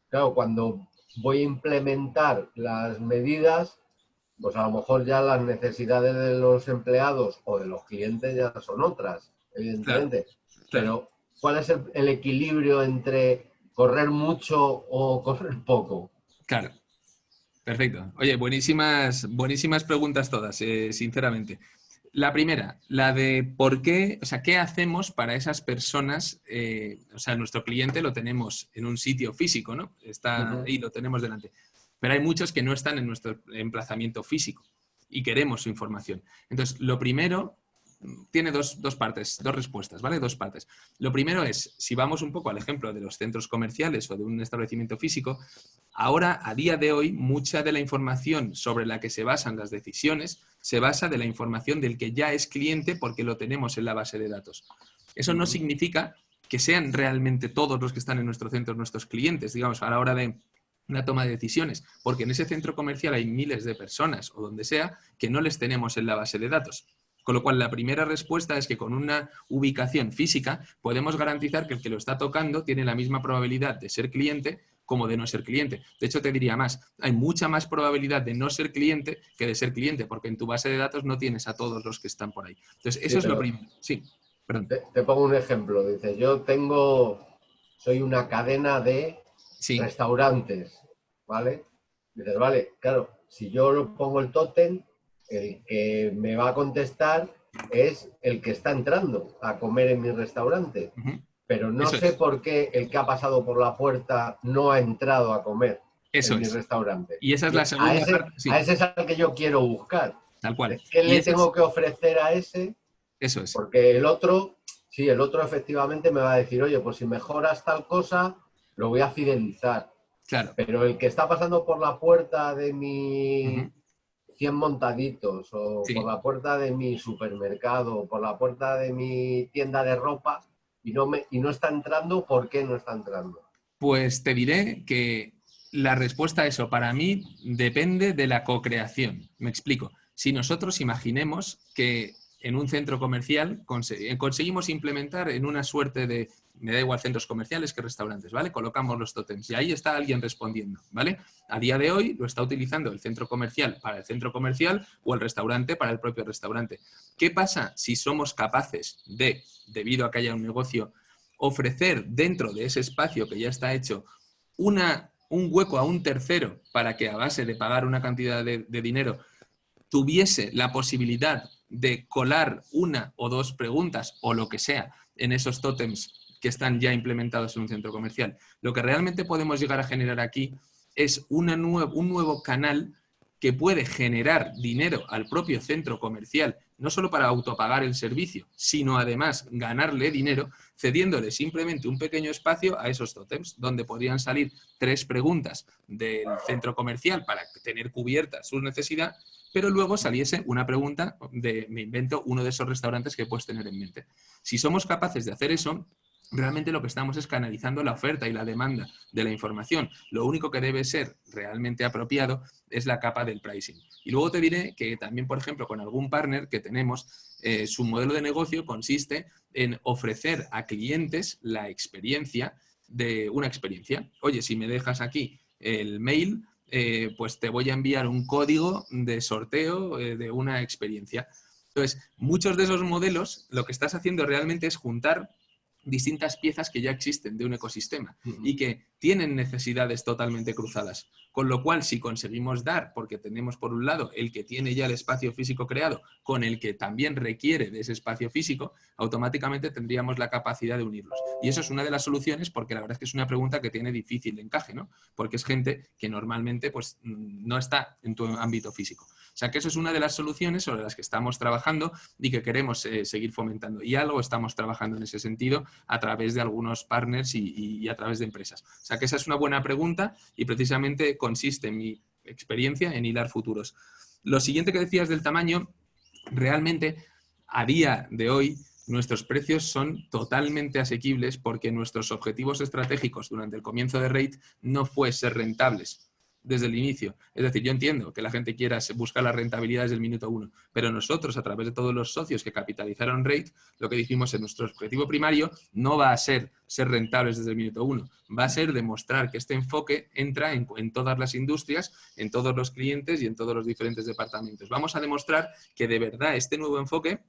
claro, cuando voy a implementar las medidas, pues a lo mejor ya las necesidades de los empleados o de los clientes ya son otras, Claro. evidentemente. Claro. Pero, ¿cuál es el equilibrio entre correr mucho o correr poco? Claro. Perfecto. Oye, buenísimas preguntas todas, sinceramente. La primera, la de por qué, o sea, qué hacemos para esas personas, o sea, nuestro cliente lo tenemos en un sitio físico, ¿no? Está ahí, lo tenemos delante. Pero hay muchos que no están en nuestro emplazamiento físico y queremos su información. Entonces, lo primero tiene dos partes, dos respuestas, ¿vale? Dos partes. Lo primero es, si vamos un poco al ejemplo de los centros comerciales o de un establecimiento físico, ahora, a día de hoy, mucha de la información sobre la que se basan las decisiones se basa de la información del que ya es cliente porque lo tenemos en la base de datos. Eso no significa que sean realmente todos los que están en nuestro centro nuestros clientes, digamos, a la hora de una toma de decisiones, porque en ese centro comercial hay miles de personas o donde sea que no les tenemos en la base de datos. Con lo cual, la primera respuesta es que con una ubicación física podemos garantizar que el que lo está tocando tiene la misma probabilidad de ser cliente como de no ser cliente. De hecho, te diría más, hay mucha más probabilidad de no ser cliente que de ser cliente, porque en tu base de datos no tienes a todos los que están por ahí. Entonces, eso Sí, es lo pero primero. Sí, perdón. te pongo un ejemplo. Dices, soy una cadena de Sí. restaurantes, ¿vale? Dices, vale, claro, si yo lo pongo el tótem, el que me va a contestar es el que está entrando a comer en mi restaurante. Pero no Eso sé es. por qué el que ha pasado por la puerta no ha entrado a comer Eso en mi es. restaurante. Y esa es la A segunda ese, parte. a Sí, ese es al que yo quiero buscar. tal cual. ¿Qué Y le ese es, tengo que ofrecer a ese? eso es. Porque el otro, sí, el otro efectivamente me va a decir, oye, pues si mejoras tal cosa, lo voy a fidelizar. Claro. Pero el que está pasando por la puerta de mi Ujú. 100 montaditos, o por Sí, la puerta de mi supermercado, o por la puerta de mi tienda de ropa, y no está entrando, ¿por qué no está entrando? Pues te diré que la respuesta a eso para mí depende de la co-creación. Me explico. Si nosotros imaginemos que en un centro comercial conseguimos implementar en una suerte de, me da igual centros comerciales que restaurantes, ¿vale? Colocamos los tótems y ahí está alguien respondiendo, ¿vale? A día de hoy lo está utilizando el centro comercial para el centro comercial o el restaurante para el propio restaurante. ¿Qué pasa si somos capaces de, debido a que haya un negocio, ofrecer dentro de ese espacio que ya está hecho un hueco a un tercero para que a base de pagar una cantidad de dinero tuviese la posibilidad de colar una o dos preguntas o lo que sea en esos tótems que están ya implementados en un centro comercial? Lo que realmente podemos llegar a generar aquí es un nuevo canal que puede generar dinero al propio centro comercial, no solo para autopagar el servicio, sino además ganarle dinero, cediéndole simplemente un pequeño espacio a esos tótems, donde podrían salir 3 preguntas del centro comercial para tener cubierta su necesidad, pero luego saliese una pregunta de, me invento, uno de esos restaurantes que puedes tener en mente. Si somos capaces de hacer eso, realmente lo que estamos es canalizando la oferta y la demanda de la información. Lo único que debe ser realmente apropiado es la capa del pricing. Y luego te diré que también, por ejemplo, con algún partner que tenemos, su modelo de negocio consiste en ofrecer a clientes la experiencia de una experiencia. Oye, si me dejas aquí el mail, pues te voy a enviar un código de sorteo de una experiencia. Entonces, muchos de esos modelos lo que estás haciendo realmente es juntar distintas piezas que ya existen de un ecosistema y que tienen necesidades totalmente cruzadas. Con lo cual, si conseguimos dar, porque tenemos por un lado el que tiene ya el espacio físico creado, con el que también requiere de ese espacio físico, automáticamente tendríamos la capacidad de unirlos. Y eso es una de las soluciones, porque la verdad es que es una pregunta que tiene difícil de encaje, ¿no? Porque es gente que normalmente pues, no está en tu ámbito físico. O sea que eso es una de las soluciones sobre las que estamos trabajando y que queremos seguir fomentando. Y algo estamos trabajando en ese sentido a través de algunos partners y a través de empresas. O sea que esa es una buena pregunta y precisamente consiste en mi experiencia en hilar futuros. Lo siguiente que decías del tamaño, realmente a día de hoy nuestros precios son totalmente asequibles porque nuestros objetivos estratégicos durante el comienzo de Rate no fue ser rentables desde el inicio. Es decir, yo entiendo que la gente quiera buscar la rentabilidad desde el minuto 1, pero nosotros, a través de todos los socios que capitalizaron Rate, lo que dijimos en nuestro objetivo primario no va a ser rentables desde el minuto 1, va a ser demostrar que este enfoque entra en todas las industrias, en todos los clientes y en todos los diferentes departamentos. Vamos a demostrar que de verdad este nuevo enfoque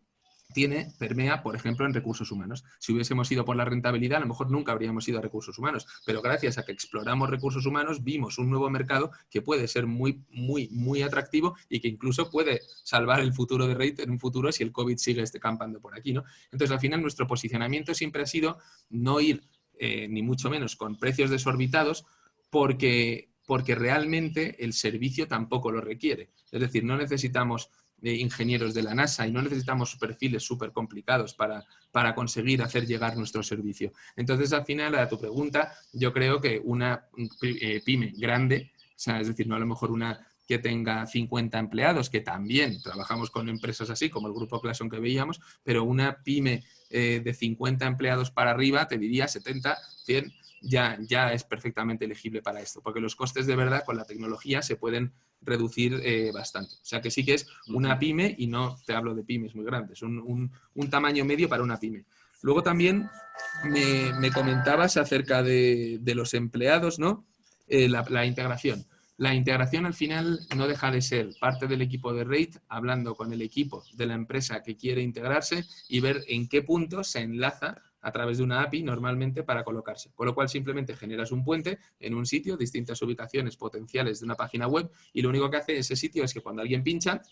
permea, por ejemplo, en recursos humanos. Si hubiésemos ido por la rentabilidad, a lo mejor nunca habríamos ido a recursos humanos, pero gracias a que exploramos recursos humanos, vimos un nuevo mercado que puede ser muy, muy, muy atractivo y que incluso puede salvar el futuro de Rate en un futuro si el COVID sigue campando por aquí, ¿no? Entonces, al final, nuestro posicionamiento siempre ha sido no ir, ni mucho menos, con precios desorbitados, porque realmente el servicio tampoco lo requiere. Es decir, no necesitamos de ingenieros de la NASA y no necesitamos perfiles súper complicados para conseguir hacer llegar nuestro servicio. Entonces, al final, a tu pregunta, yo creo que una pyme grande, o sea, es decir, no a lo mejor una que tenga 50 empleados, que también trabajamos con empresas así, como el Grupo Clason que veíamos, pero una pyme de 50 empleados para arriba, te diría 70, 100, ya es perfectamente elegible para esto, porque los costes de verdad con la tecnología se pueden reducir bastante. O sea que sí que es una pyme y no te hablo de pymes muy grandes, un tamaño medio para una pyme. Luego también me comentabas acerca de los empleados, ¿no? La integración. La integración al final no deja de ser parte del equipo de Rate, hablando con el equipo de la empresa que quiere integrarse y ver en qué punto se enlaza a través de una API normalmente para colocarse. Con lo cual simplemente generas un puente en un sitio, distintas ubicaciones potenciales de una página web y lo único que hace ese sitio es que cuando alguien pincha,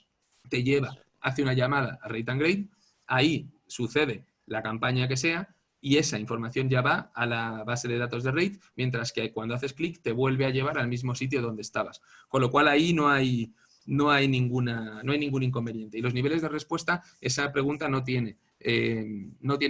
te lleva, hace una llamada a Rate and Grade, ahí sucede la campaña que sea y esa información ya va a la base de datos de Rate, mientras que cuando haces clic te vuelve a llevar al mismo sitio donde estabas. Con lo cual ahí no hay ningún inconveniente. Y los niveles de respuesta, esa pregunta no tiene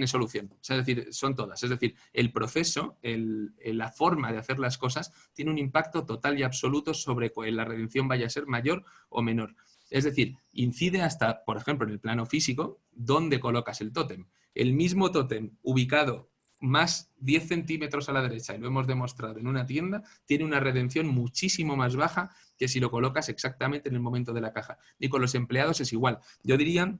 solución. O sea, es decir, son todas. Es decir, el proceso, la forma de hacer las cosas tiene un impacto total y absoluto sobre que la redención vaya a ser mayor o menor. Es decir, incide hasta, por ejemplo, en el plano físico, dónde colocas el tótem. El mismo tótem ubicado más 10 centímetros a la derecha, y lo hemos demostrado en una tienda, tiene una redención muchísimo más baja que si lo colocas exactamente en el momento de la caja. Y con los empleados es igual. Yo diría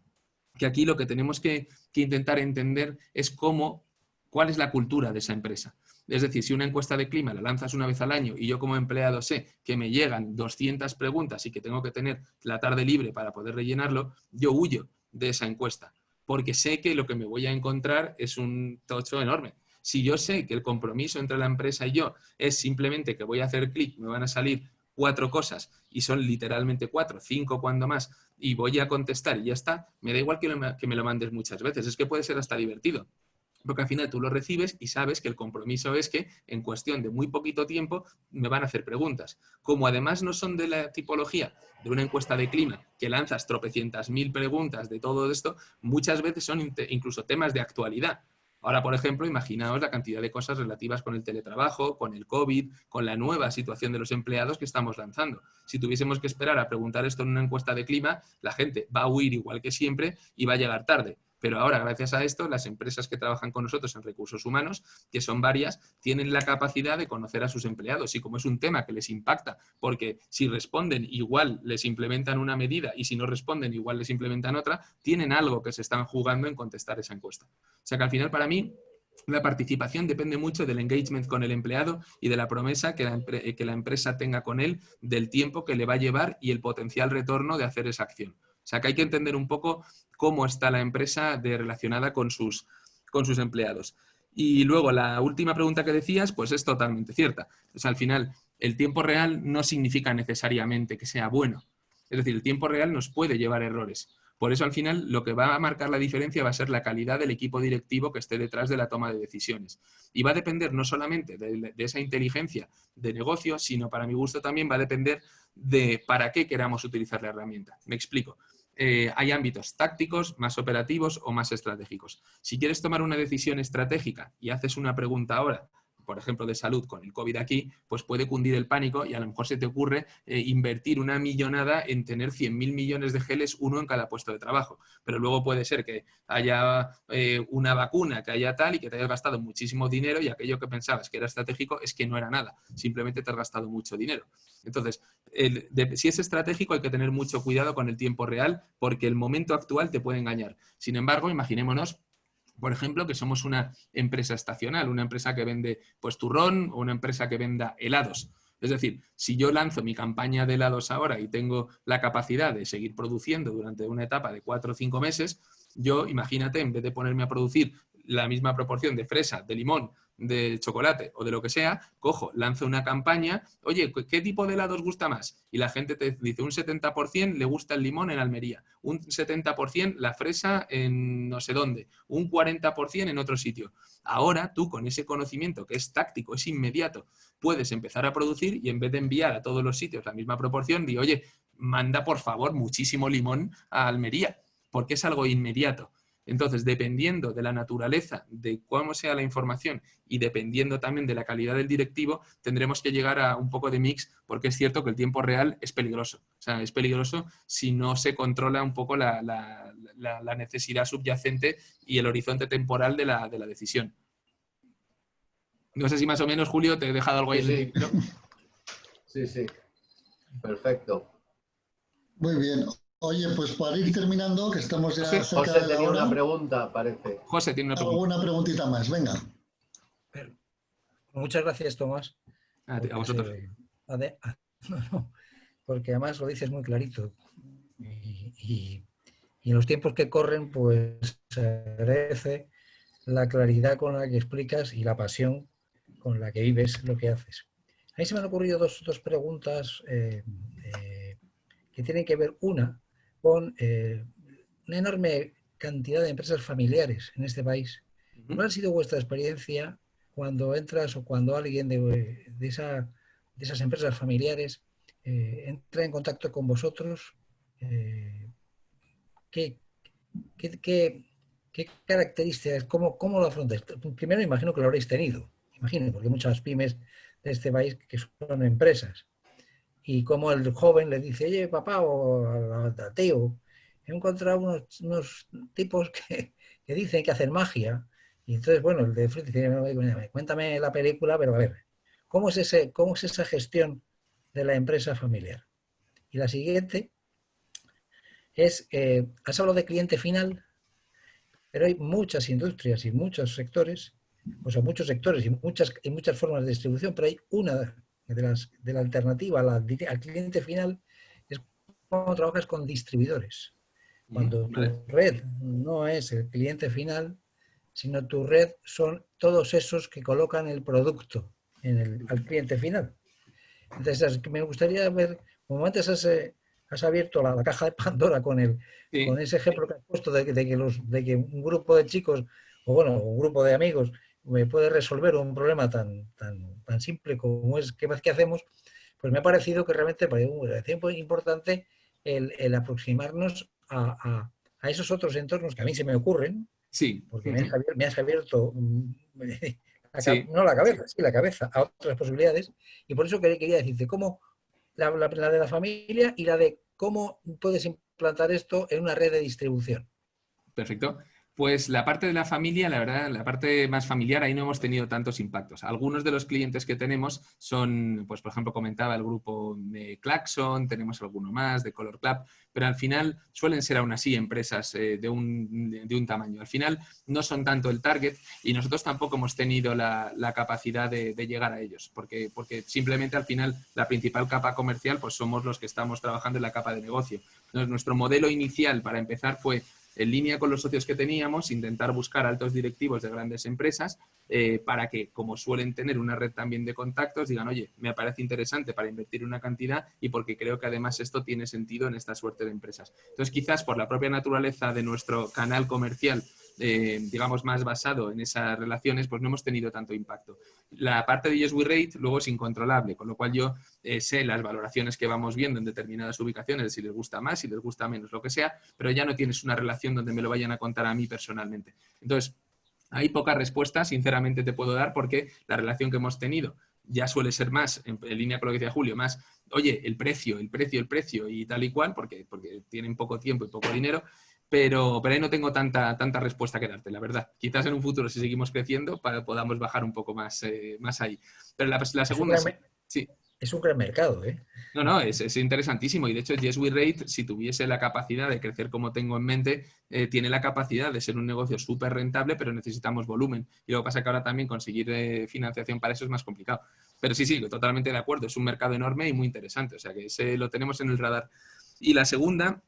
que aquí lo que tenemos que intentar entender es cuál es la cultura de esa empresa. Es decir, si una encuesta de clima la lanzas una vez al año y yo como empleado sé que me llegan 200 preguntas y que tengo que tener la tarde libre para poder rellenarlo, yo huyo de esa encuesta, porque sé que lo que me voy a encontrar es un tocho enorme. Si yo sé que el compromiso entre la empresa y yo es simplemente que voy a hacer clic, me van a salir 4 cosas y son literalmente 4, 5 cuando más, y voy a contestar y ya está, me da igual que me lo mandes muchas veces, es que puede ser hasta divertido. Porque al final tú lo recibes y sabes que el compromiso es que en cuestión de muy poquito tiempo me van a hacer preguntas. Como además no son de la tipología de una encuesta de clima que lanzas tropecientas mil preguntas de todo esto, muchas veces son incluso temas de actualidad. Ahora, por ejemplo, imaginaos la cantidad de cosas relativas con el teletrabajo, con el COVID, con la nueva situación de los empleados que estamos lanzando. Si tuviésemos que esperar a preguntar esto en una encuesta de clima, la gente va a huir igual que siempre y va a llegar tarde. Pero ahora, gracias a esto, las empresas que trabajan con nosotros en recursos humanos, que son varias, tienen la capacidad de conocer a sus empleados. Y como es un tema que les impacta, porque si responden igual les implementan una medida y si no responden igual les implementan otra, tienen algo que se están jugando en contestar esa encuesta. O sea que al final para mí la participación depende mucho del engagement con el empleado y de la promesa que la empresa tenga con él, del tiempo que le va a llevar y el potencial retorno de hacer esa acción. O sea que hay que entender un poco cómo está la empresa relacionada con sus empleados. Y luego la última pregunta que decías, pues es totalmente cierta. O sea, al final, el tiempo real no significa necesariamente que sea bueno. Es decir, el tiempo real nos puede llevar a errores. Por eso, al final, lo que va a marcar la diferencia va a ser la calidad del equipo directivo que esté detrás de la toma de decisiones. Y va a depender no solamente de esa inteligencia de negocio, sino, para mi gusto, también va a depender de para qué queramos utilizar la herramienta. Me explico. Hay ámbitos tácticos, más operativos o más estratégicos. Si quieres tomar una decisión estratégica y haces una pregunta ahora, por ejemplo, de salud con el COVID aquí, pues puede cundir el pánico y a lo mejor se te ocurre invertir una millonada en tener 100.000 millones de geles, uno en cada puesto de trabajo. Pero luego puede ser que haya una vacuna, que haya tal y que te hayas gastado muchísimo dinero y aquello que pensabas que era estratégico es que no era nada. Simplemente te has gastado mucho dinero. Entonces, si es estratégico hay que tener mucho cuidado con el tiempo real porque el momento actual te puede engañar. Sin embargo, imaginémonos, por ejemplo, que somos una empresa estacional, una empresa que vende pues turrón o una empresa que venda helados. Es decir, si yo lanzo mi campaña de helados ahora y tengo la capacidad de seguir produciendo durante una etapa de 4 o 5 meses, yo, imagínate, en vez de ponerme a producir la misma proporción de fresa, de limón, de chocolate o de lo que sea, cojo, lanzo una campaña, oye, ¿qué tipo de helado os gusta más? Y la gente te dice, un 70% le gusta el limón en Almería, un 70% la fresa en no sé dónde, un 40% en otro sitio. Ahora tú con ese conocimiento que es táctico, es inmediato, puedes empezar a producir y en vez de enviar a todos los sitios la misma proporción, di, oye, manda por favor muchísimo limón a Almería, porque es algo inmediato. Entonces, dependiendo de la naturaleza, de cómo sea la información y dependiendo también de la calidad del directivo, tendremos que llegar a un poco de mix, porque es cierto que el tiempo real es peligroso. O sea, es peligroso si no se controla un poco la necesidad subyacente y el horizonte temporal de la decisión. No sé si más o menos, Julio, te he dejado algo ahí en el tintero. Sí, sí. Perfecto. Muy bien. Oye, pues para ir terminando, que estamos ya cerca José de la tenía hora. una pregunta, parece. José tiene una pregunta. Alguna preguntita más, venga. Muchas gracias, Tomás. A vosotros. Porque además lo dices muy clarito. Y en los tiempos que corren, pues se agradece la claridad con la que explicas y la pasión con la que vives lo que haces. A mí se me han ocurrido dos preguntas que tienen que ver, una, con una enorme cantidad de empresas familiares en este país. ¿Cuál ha sido vuestra experiencia cuando entras o cuando alguien de esas empresas familiares entra en contacto con vosotros? ¿Qué características, cómo lo afrontáis? Primero imagino que lo habréis tenido, imagino, porque hay muchas pymes de este país que son empresas. Y como el joven le dice, oye, papá, o al tío, he encontrado unos tipos que dicen que hacen magia Y entonces, bueno, el de frente dice, cuéntame la película, pero a ver, cómo es esa gestión de la empresa familiar? Y la siguiente es, has hablado de cliente final, pero hay muchas industrias y muchos sectores, o sea, muchos sectores y muchas formas de distribución, pero hay una de la alternativa al cliente final, es cuando trabajas con distribuidores. Cuando Vale. tu red no es el cliente final, sino tu red son todos esos que colocan el producto al cliente final. Entonces, me gustaría ver, como antes has abierto la caja de Pandora con Sí. ese ejemplo que has puesto de que un grupo de chicos, o bueno, un grupo de amigos, me puede resolver un problema tan simple como es qué hacemos, pues me ha parecido que realmente parece muy importante el aproximarnos a esos otros entornos que a mí se me ocurren, Sí. porque me has abierto Sí. no la cabeza, sí la cabeza, a otras posibilidades, y por eso quería decirte cómo la de la familia y la de cómo puedes implantar esto en una red de distribución. Perfecto. Pues la parte de la familia, la verdad, la parte más familiar, ahí no hemos tenido tantos impactos. Algunos de los clientes que tenemos son, pues por ejemplo, comentaba el grupo de Claxon, tenemos alguno más, de Color Club, pero al final suelen ser aún así empresas de un tamaño. Al final no son tanto el target y nosotros tampoco hemos tenido la capacidad de llegar a ellos, porque simplemente al final la principal capa comercial pues somos los que estamos trabajando en la capa de negocio. Entonces, nuestro modelo inicial para empezar fue en línea con los socios que teníamos, intentar buscar altos directivos de grandes empresas para que, como suelen tener una red también de contactos, digan, oye, me parece interesante para invertir una cantidad y porque creo que además esto tiene sentido en esta suerte de empresas. Entonces, quizás por la propia naturaleza de nuestro canal comercial, digamos, más basado en esas relaciones, pues no hemos tenido tanto impacto. La parte de Yes We Rate luego es incontrolable, con lo cual yo sé las valoraciones que vamos viendo en determinadas ubicaciones, si les gusta más, si les gusta menos, lo que sea, pero ya no tienes una relación donde me lo vayan a contar a mí personalmente. Entonces, hay poca respuesta, sinceramente te puedo dar, porque la relación que hemos tenido ya suele ser más, en línea con lo que decía Julio, más, oye, el precio y tal y cual, porque tienen poco tiempo y poco dinero, pero ahí no tengo tanta respuesta que darte, la verdad. Quizás en un futuro, si seguimos creciendo, podamos bajar un poco más ahí. Pero la segunda, sí. Es un gran mercado, ¿eh? No, es interesantísimo y de hecho Yes We Rate, si tuviese la capacidad de crecer como tengo en mente, tiene la capacidad de ser un negocio súper rentable, pero necesitamos volumen. Y lo que pasa que ahora también conseguir financiación para eso es más complicado. Pero sí, totalmente de acuerdo, es un mercado enorme y muy interesante, o sea que ese lo tenemos en el radar. Y la segunda,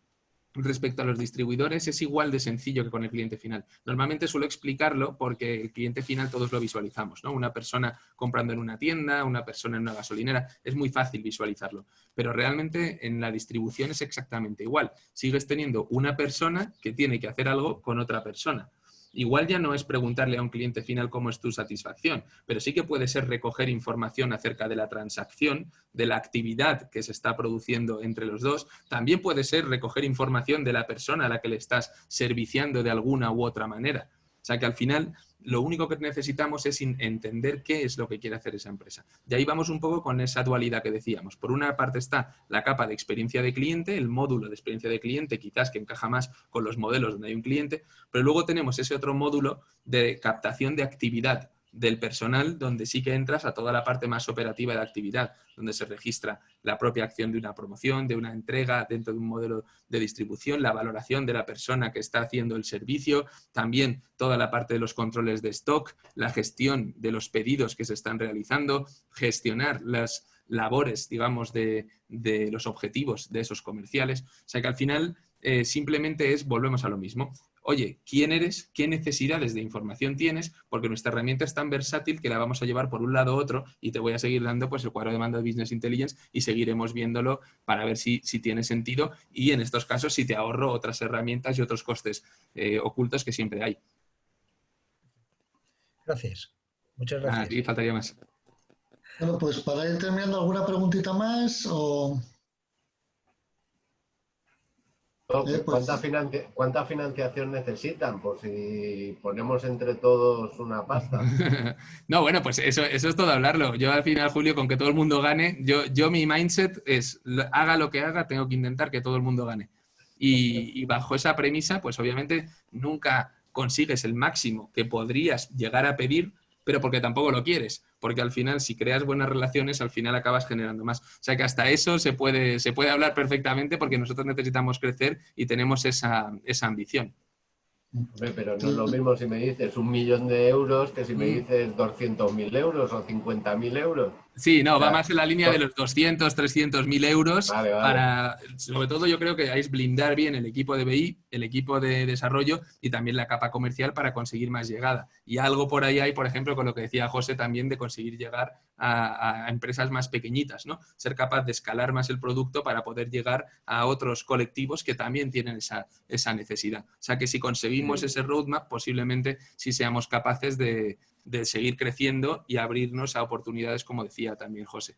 respecto a los distribuidores, es igual de sencillo que con el cliente final. Normalmente suelo explicarlo porque el cliente final todos lo visualizamos, ¿no? Una persona comprando en una tienda, una persona en una gasolinera, es muy fácil visualizarlo. Pero realmente en la distribución es exactamente igual. Sigues teniendo una persona que tiene que hacer algo con otra persona. Igual ya no es preguntarle a un cliente final cómo es tu satisfacción, pero sí que puede ser recoger información acerca de la transacción, de la actividad que se está produciendo entre los dos. También puede ser recoger información de la persona a la que le estás serviciando de alguna u otra manera. O sea que al final lo único que necesitamos es entender qué es lo que quiere hacer esa empresa. Y ahí vamos un poco con esa dualidad que decíamos. Por una parte está la capa de experiencia de cliente, el módulo de experiencia de cliente, quizás que encaja más con los modelos donde hay un cliente, pero luego tenemos ese otro módulo de captación de actividad del personal, donde sí que entras a toda la parte más operativa de actividad, donde se registra la propia acción de una promoción, de una entrega dentro de un modelo de distribución, la valoración de la persona que está haciendo el servicio, también toda la parte de los controles de stock, la gestión de los pedidos que se están realizando, gestionar las labores, digamos, de los objetivos de esos comerciales. O sea que al final simplemente volvemos a lo mismo. Oye, ¿quién eres? ¿Qué necesidades de información tienes? Porque nuestra herramienta es tan versátil que la vamos a llevar por un lado u otro y te voy a seguir dando pues el cuadro de mando de Business Intelligence y seguiremos viéndolo para ver si tiene sentido y en estos casos si te ahorro otras herramientas y otros costes ocultos que siempre hay. Gracias. Muchas gracias. Aquí faltaría más. Bueno, pues para ir terminando, ¿alguna preguntita más? O... ¿Cuánta financiación necesitan? Por si ponemos entre todos una pasta. No, bueno, pues eso es todo hablarlo. Yo al final, Julio, con que todo el mundo gane, yo mi mindset es, haga lo que haga, tengo que intentar que todo el mundo gane. Y bajo esa premisa, pues obviamente nunca consigues el máximo que podrías llegar a pedir, pero porque tampoco lo quieres, porque al final si creas buenas relaciones, al final acabas generando más. O sea que hasta eso se puede hablar perfectamente porque nosotros necesitamos crecer y tenemos esa ambición. Pero no es lo mismo si me dices 1 millón de euros que si me dices 200.000 euros o 50.000 euros. Sí, no, va más en la línea de los 200, 300.000 euros. Vale. Para, sobre todo yo creo que es blindar bien el equipo de BI, el equipo de desarrollo y también la capa comercial para conseguir más llegada. Y algo por ahí hay, por ejemplo, con lo que decía José también, de conseguir llegar a empresas más pequeñitas, ¿no? Ser capaz de escalar más el producto para poder llegar a otros colectivos que también tienen esa necesidad. O sea que si conseguimos ese roadmap, posiblemente sí seamos capaces de seguir creciendo y abrirnos a oportunidades, como decía también José.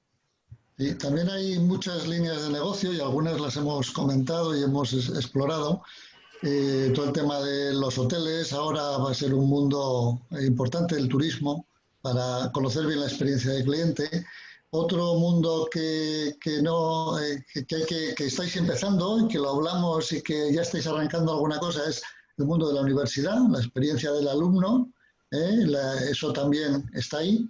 Y también hay muchas líneas de negocio y algunas las hemos comentado y hemos explorado. Todo el tema de los hoteles, ahora va a ser un mundo importante, el turismo, para conocer bien la experiencia del cliente. Otro mundo que estáis empezando y que lo hablamos y que ya estáis arrancando alguna cosa es el mundo de la universidad, la experiencia del alumno. Eso también está ahí.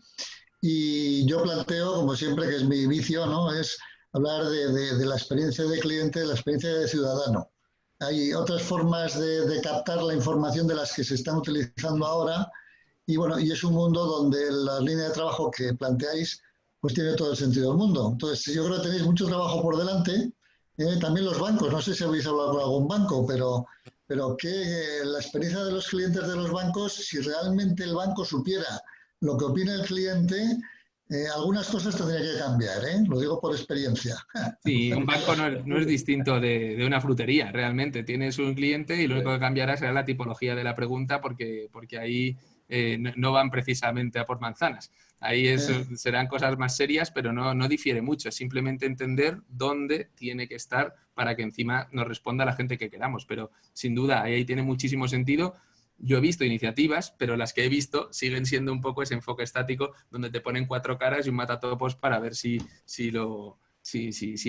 Y yo planteo, como siempre, que es mi vicio, ¿no? Es hablar de la experiencia de cliente, de la experiencia de ciudadano. Hay otras formas de captar la información de las que se están utilizando ahora y bueno, y es un mundo donde la línea de trabajo que planteáis pues tiene todo el sentido del mundo. Entonces, yo creo que tenéis mucho trabajo por delante. También los bancos, no sé si habéis hablado con algún banco, pero que la experiencia de los clientes de los bancos, si realmente el banco supiera lo que opina el cliente, algunas cosas tendría que cambiar, lo digo por experiencia. Sí, un banco no es distinto de una frutería, realmente. Tienes un cliente y lo único que cambiará será la tipología de la pregunta porque ahí no van precisamente a por manzanas. Ahí serán cosas más serias, pero no difiere mucho. Es simplemente entender dónde tiene que estar para que encima nos responda la gente que queramos. Pero sin duda, ahí tiene muchísimo sentido. Yo he visto iniciativas, pero las que he visto siguen siendo un poco ese enfoque estático donde te ponen 4 caras y un matatopos para ver si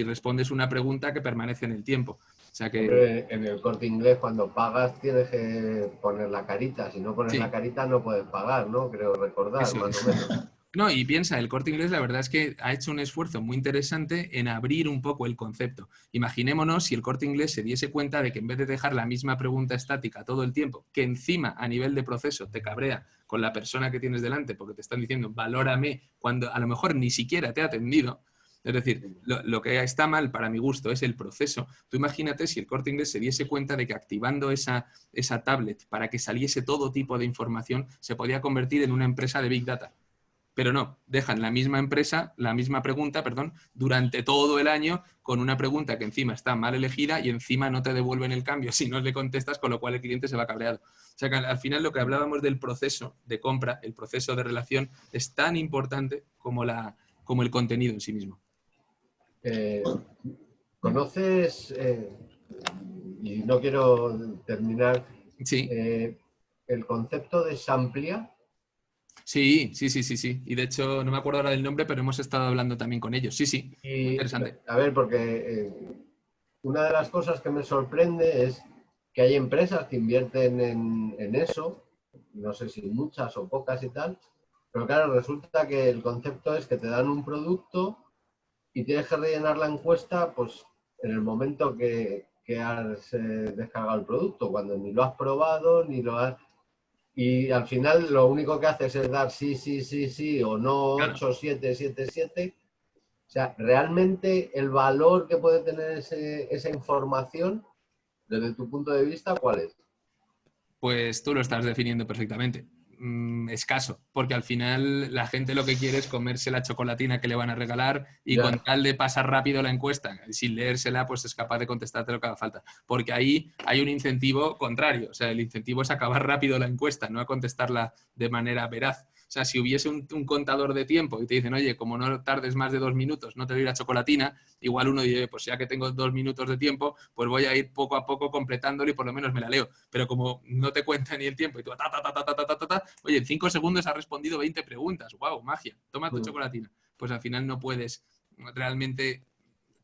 respondes una pregunta que permanece en el tiempo. O sea que... Hombre, en el Corte Inglés, cuando pagas, tienes que poner la carita. Si no pones la carita, no puedes pagar, ¿no? Creo recordar, Eso más es. o menos. No, y piensa, el Corte Inglés la verdad es que ha hecho un esfuerzo muy interesante en abrir un poco el concepto. Imaginémonos si el Corte Inglés se diese cuenta de que en vez de dejar la misma pregunta estática todo el tiempo, que encima a nivel de proceso te cabrea con la persona que tienes delante porque te están diciendo valórame cuando a lo mejor ni siquiera te ha atendido. Es decir, lo que está mal para mi gusto es el proceso. Tú imagínate si el Corte Inglés se diese cuenta de que activando esa tablet para que saliese todo tipo de información se podía convertir en una empresa de Big Data. Pero no, dejan la misma pregunta, durante todo el año con una pregunta que encima está mal elegida y encima no te devuelven el cambio si no le contestas, con lo cual el cliente se va cabreado. O sea que al final lo que hablábamos del proceso de compra, el proceso de relación, es tan importante como el contenido en sí mismo. ¿Conoces, y no quiero terminar, sí. el concepto de Samplia? Sí. Y de hecho, no me acuerdo ahora del nombre, pero hemos estado hablando también con ellos. Sí. Y, interesante. A ver, porque una de las cosas que me sorprende es que hay empresas que invierten en eso, no sé si muchas o pocas y tal, pero claro, resulta que el concepto es que te dan un producto y tienes que rellenar la encuesta pues en el momento que has descargado el producto, cuando ni lo has probado, ni lo has... Y al final lo único que haces es dar sí o no, Claro. 8, 7, 7, 7. O sea, realmente el valor que puede tener esa información, desde tu punto de vista, ¿cuál es? Pues tú lo estás definiendo perfectamente. Escaso, porque al final la gente lo que quiere es comerse la chocolatina que le van a regalar y con tal de pasar rápido la encuesta, sin leérsela, pues es capaz de contestarte lo que haga falta. Porque ahí hay un incentivo contrario, o sea, el incentivo es acabar rápido la encuesta, no a contestarla de manera veraz. O sea, si hubiese un contador de tiempo y te dicen, oye, como no tardes más de 2 minutos, no te doy la chocolatina, igual uno dice, pues ya que tengo 2 minutos de tiempo, pues voy a ir poco a poco completándolo y por lo menos me la leo. Pero como no te cuenta ni el tiempo y tú oye, en 5 segundos has respondido 20 preguntas. ¡Wow! Magia. Toma tu chocolatina. Pues al final no puedes realmente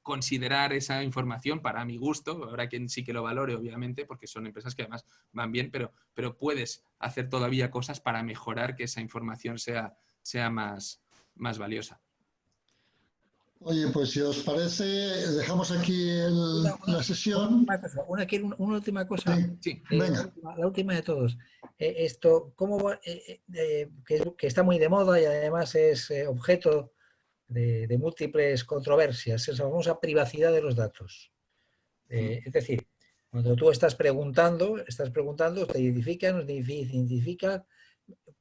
considerar esa información para mi gusto. Habrá quien sí que lo valore, obviamente, porque son empresas que además van bien, pero puedes hacer todavía cosas para mejorar que esa información sea más valiosa. Oye, pues si os parece, dejamos aquí la sesión. Una última cosa. Sí, venga. La última de todos. Esto, ¿cómo va? Que está muy de moda y además es objeto de múltiples controversias, es la famosa privacidad de los datos. Es decir, cuando tú estás preguntando, te identifica, no te identifica,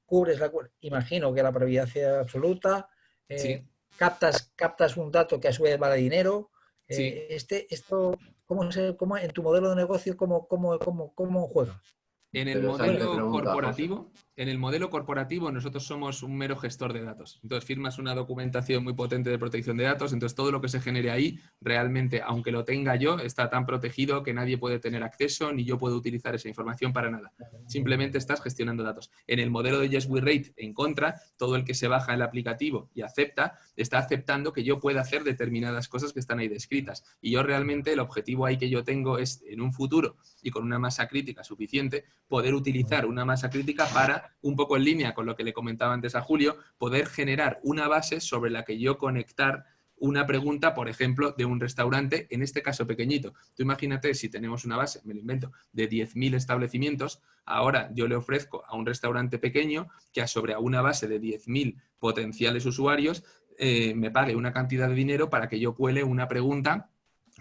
cubres imagino que la privacidad absoluta, Sí. captas un dato que a su vez vale dinero. Sí. Esto, ¿cómo en tu modelo de negocio, cómo juega? En el modelo corporativo nosotros somos un mero gestor de datos. Entonces firmas una documentación muy potente de protección de datos, entonces todo lo que se genere ahí realmente, aunque lo tenga yo, está tan protegido que nadie puede tener acceso ni yo puedo utilizar esa información para nada. Simplemente estás gestionando datos. En el modelo de Yes We Rate, en contra, todo el que se baja el aplicativo y acepta, está aceptando que yo pueda hacer determinadas cosas que están ahí descritas. Y yo realmente el objetivo ahí que yo tengo es, en un futuro y con una masa crítica suficiente, poder utilizar una masa crítica para, un poco en línea con lo que le comentaba antes a Julio, poder generar una base sobre la que yo conectar una pregunta, por ejemplo, de un restaurante, en este caso pequeñito. Tú imagínate si tenemos una base, me lo invento, de 10.000 establecimientos, ahora yo le ofrezco a un restaurante pequeño que sobre una base de 10.000 potenciales usuarios me pague una cantidad de dinero para que yo cuele una pregunta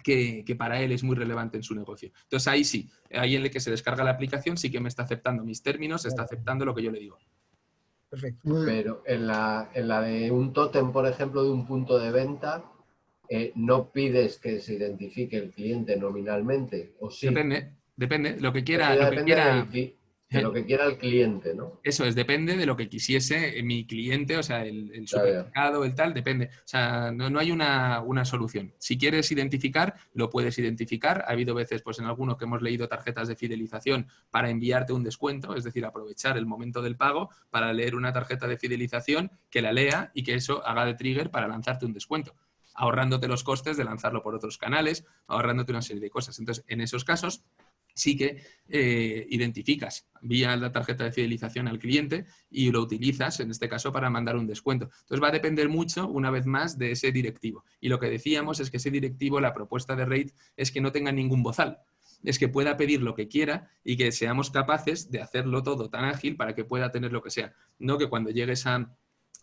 que para él es muy relevante en su negocio. Entonces ahí sí, ahí en el que se descarga la aplicación sí que me está aceptando mis términos, está aceptando lo que yo le digo. Perfecto. Pero en la de un tótem, por ejemplo, de un punto de venta, no pides que se identifique el cliente nominalmente, ¿o sí? Depende, lo que quiera. Eso ya depende de lo que quiera el cliente, ¿no? Eso es, depende de lo que quisiese mi cliente, o sea, el supermercado, el tal, depende. O sea, no hay una solución. Si quieres identificar, lo puedes identificar. Ha habido veces, pues en alguno que hemos leído tarjetas de fidelización para enviarte un descuento, es decir, aprovechar el momento del pago para leer una tarjeta de fidelización, que la lea y que eso haga de trigger para lanzarte un descuento, ahorrándote los costes de lanzarlo por otros canales, ahorrándote una serie de cosas. Entonces, en esos casos sí que identificas vía la tarjeta de fidelización al cliente y lo utilizas, en este caso, para mandar un descuento. Entonces va a depender mucho, una vez más, de ese directivo. Y lo que decíamos es que ese directivo, la propuesta de Rate es que no tenga ningún bozal. Es que pueda pedir lo que quiera y que seamos capaces de hacerlo todo tan ágil para que pueda tener lo que sea. No que cuando llegues a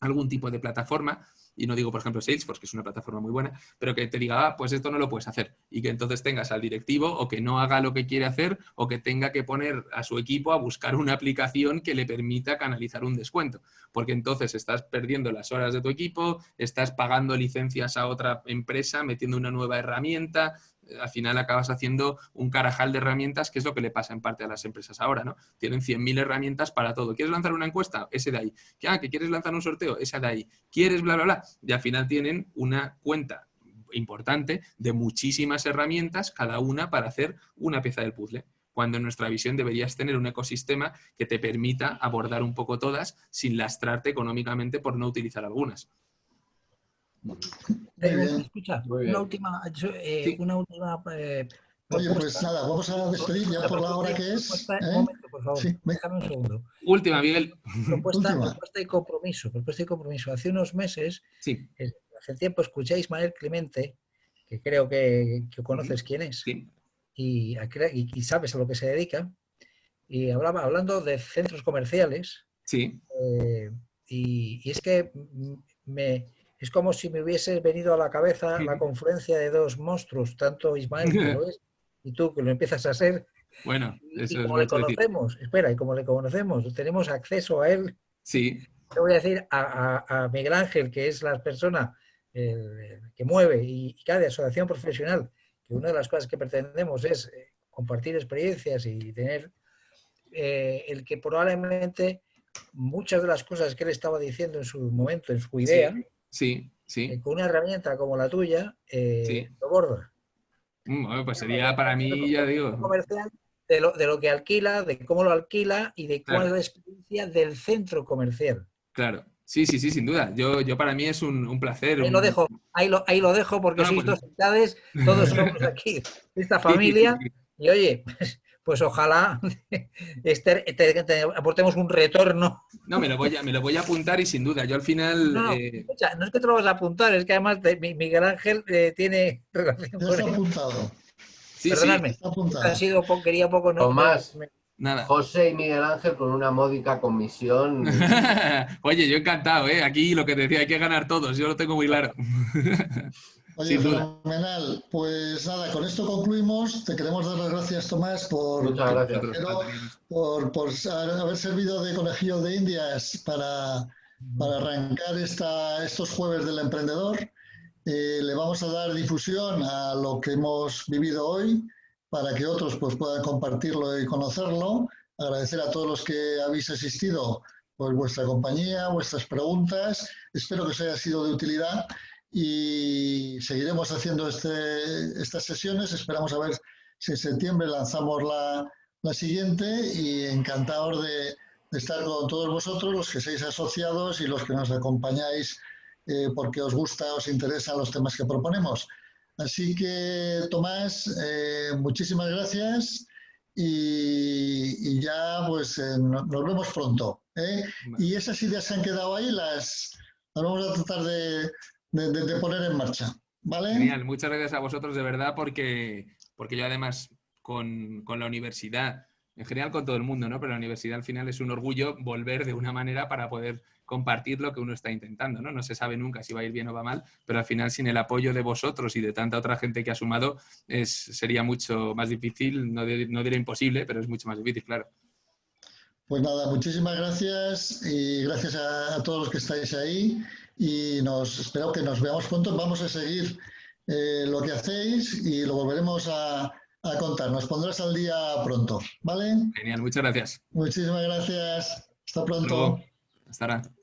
algún tipo de plataforma, y no digo, por ejemplo, Salesforce, que es una plataforma muy buena, pero que te diga, pues esto no lo puedes hacer, y que entonces tengas al directivo o que no haga lo que quiere hacer o que tenga que poner a su equipo a buscar una aplicación que le permita canalizar un descuento, porque entonces estás perdiendo las horas de tu equipo, estás pagando licencias a otra empresa, metiendo una nueva herramienta. Al final acabas haciendo un carajal de herramientas, que es lo que le pasa en parte a las empresas ahora, ¿no? Tienen 100.000 herramientas para todo. ¿Quieres lanzar una encuesta? Ese de ahí. ¿Que quieres lanzar un sorteo? Ese de ahí. ¿Quieres bla, bla, bla? Y al final tienen una cuenta importante de muchísimas herramientas, cada una para hacer una pieza del puzzle, cuando en nuestra visión deberías tener un ecosistema que te permita abordar un poco todas sin lastrarte económicamente por no utilizar algunas. Escucha, una última. Oye, pues nada, vamos a despedir ya por la hora que es. Un momento, por favor, sí, déjame un segundo. Última, Miguel. Propuesta de compromiso. Hace unos meses, sí. Hace tiempo escuché a Ismael Clemente, que creo que conoces quién es, sí. y sabes a lo que se dedica, y hablando de centros comerciales. Sí. Y es que es como si me hubiese venido a la cabeza la confluencia de dos monstruos, tanto Ismael, que lo es, y tú, que lo empiezas a ser. Bueno, eso y como le conocemos, y como le conocemos, tenemos acceso a él. Sí. Te voy a decir a Miguel Ángel, que es la persona que mueve y cada asociación profesional, que una de las cosas que pretendemos es compartir experiencias y tener el que probablemente muchas de las cosas que él estaba diciendo en su momento, en su idea, sí. Con una herramienta como la tuya, lo borda. Bueno, pues sería para mí, ya digo. Comercial de lo que alquila, de cómo lo alquila y de cuál es la experiencia del centro comercial. Claro. Sí, sí, sí, sin duda. Yo para mí es un placer. Ahí lo dejo, ahí lo dejo porque No, sois pues- dos entidades, todos somos aquí esta Sí, sí, sí, familia. sí. Y oye, pues ojalá te aportemos un retorno. No, me lo voy a apuntar y sin duda, yo al final, No, no, escucha, no es que te lo vas a apuntar, es que además Miguel Ángel tiene relación Ya con está él. apuntado. sí, sí, Perdonadme, Está ha apuntado. sido, quería un poco, Tomás, nada. José y Miguel Ángel con una módica comisión. Oye, yo encantado, ¿eh? Aquí lo que te decía, hay que ganar todos, yo lo tengo muy claro. Oye, Sin duda. fenomenal. Pues nada, con esto concluimos. Te queremos dar las gracias, Tomás, Muchas gracias. Nosotros, faltaría más. por haber servido de conejillo de Indias para arrancar estos jueves del emprendedor. Le vamos a dar difusión a lo que hemos vivido hoy para que otros pues, puedan compartirlo y conocerlo. Agradecer a todos los que habéis asistido por vuestra compañía, vuestras preguntas. Espero que os haya sido de utilidad y seguiremos haciendo estas sesiones. Esperamos a ver si en septiembre lanzamos la siguiente y encantador de estar con todos vosotros, los que seáis asociados y los que nos acompañáis porque os gusta, os interesan los temas que proponemos. Así que, Tomás, muchísimas gracias y ya pues nos vemos pronto. Y esas ideas que han quedado ahí las vamos a tratar de poner en marcha. ¿Vale? Genial, muchas gracias a vosotros de verdad porque yo además con la universidad, en general con todo el mundo, ¿no? Pero la universidad al final es un orgullo volver de una manera para poder compartir lo que uno está intentando, ¿no? No se sabe nunca si va a ir bien o va mal, pero al final sin el apoyo de vosotros y de tanta otra gente que ha sumado sería mucho más difícil, no diré imposible, pero es mucho más difícil, claro. Pues nada, muchísimas gracias y gracias a todos los que estáis ahí y espero que nos veamos pronto. Vamos a seguir lo que hacéis y lo volveremos a contar. Nos pondrás al día pronto, ¿vale? Genial, muchas gracias. Muchísimas gracias. Hasta Hasta pronto. luego. Hasta ahora.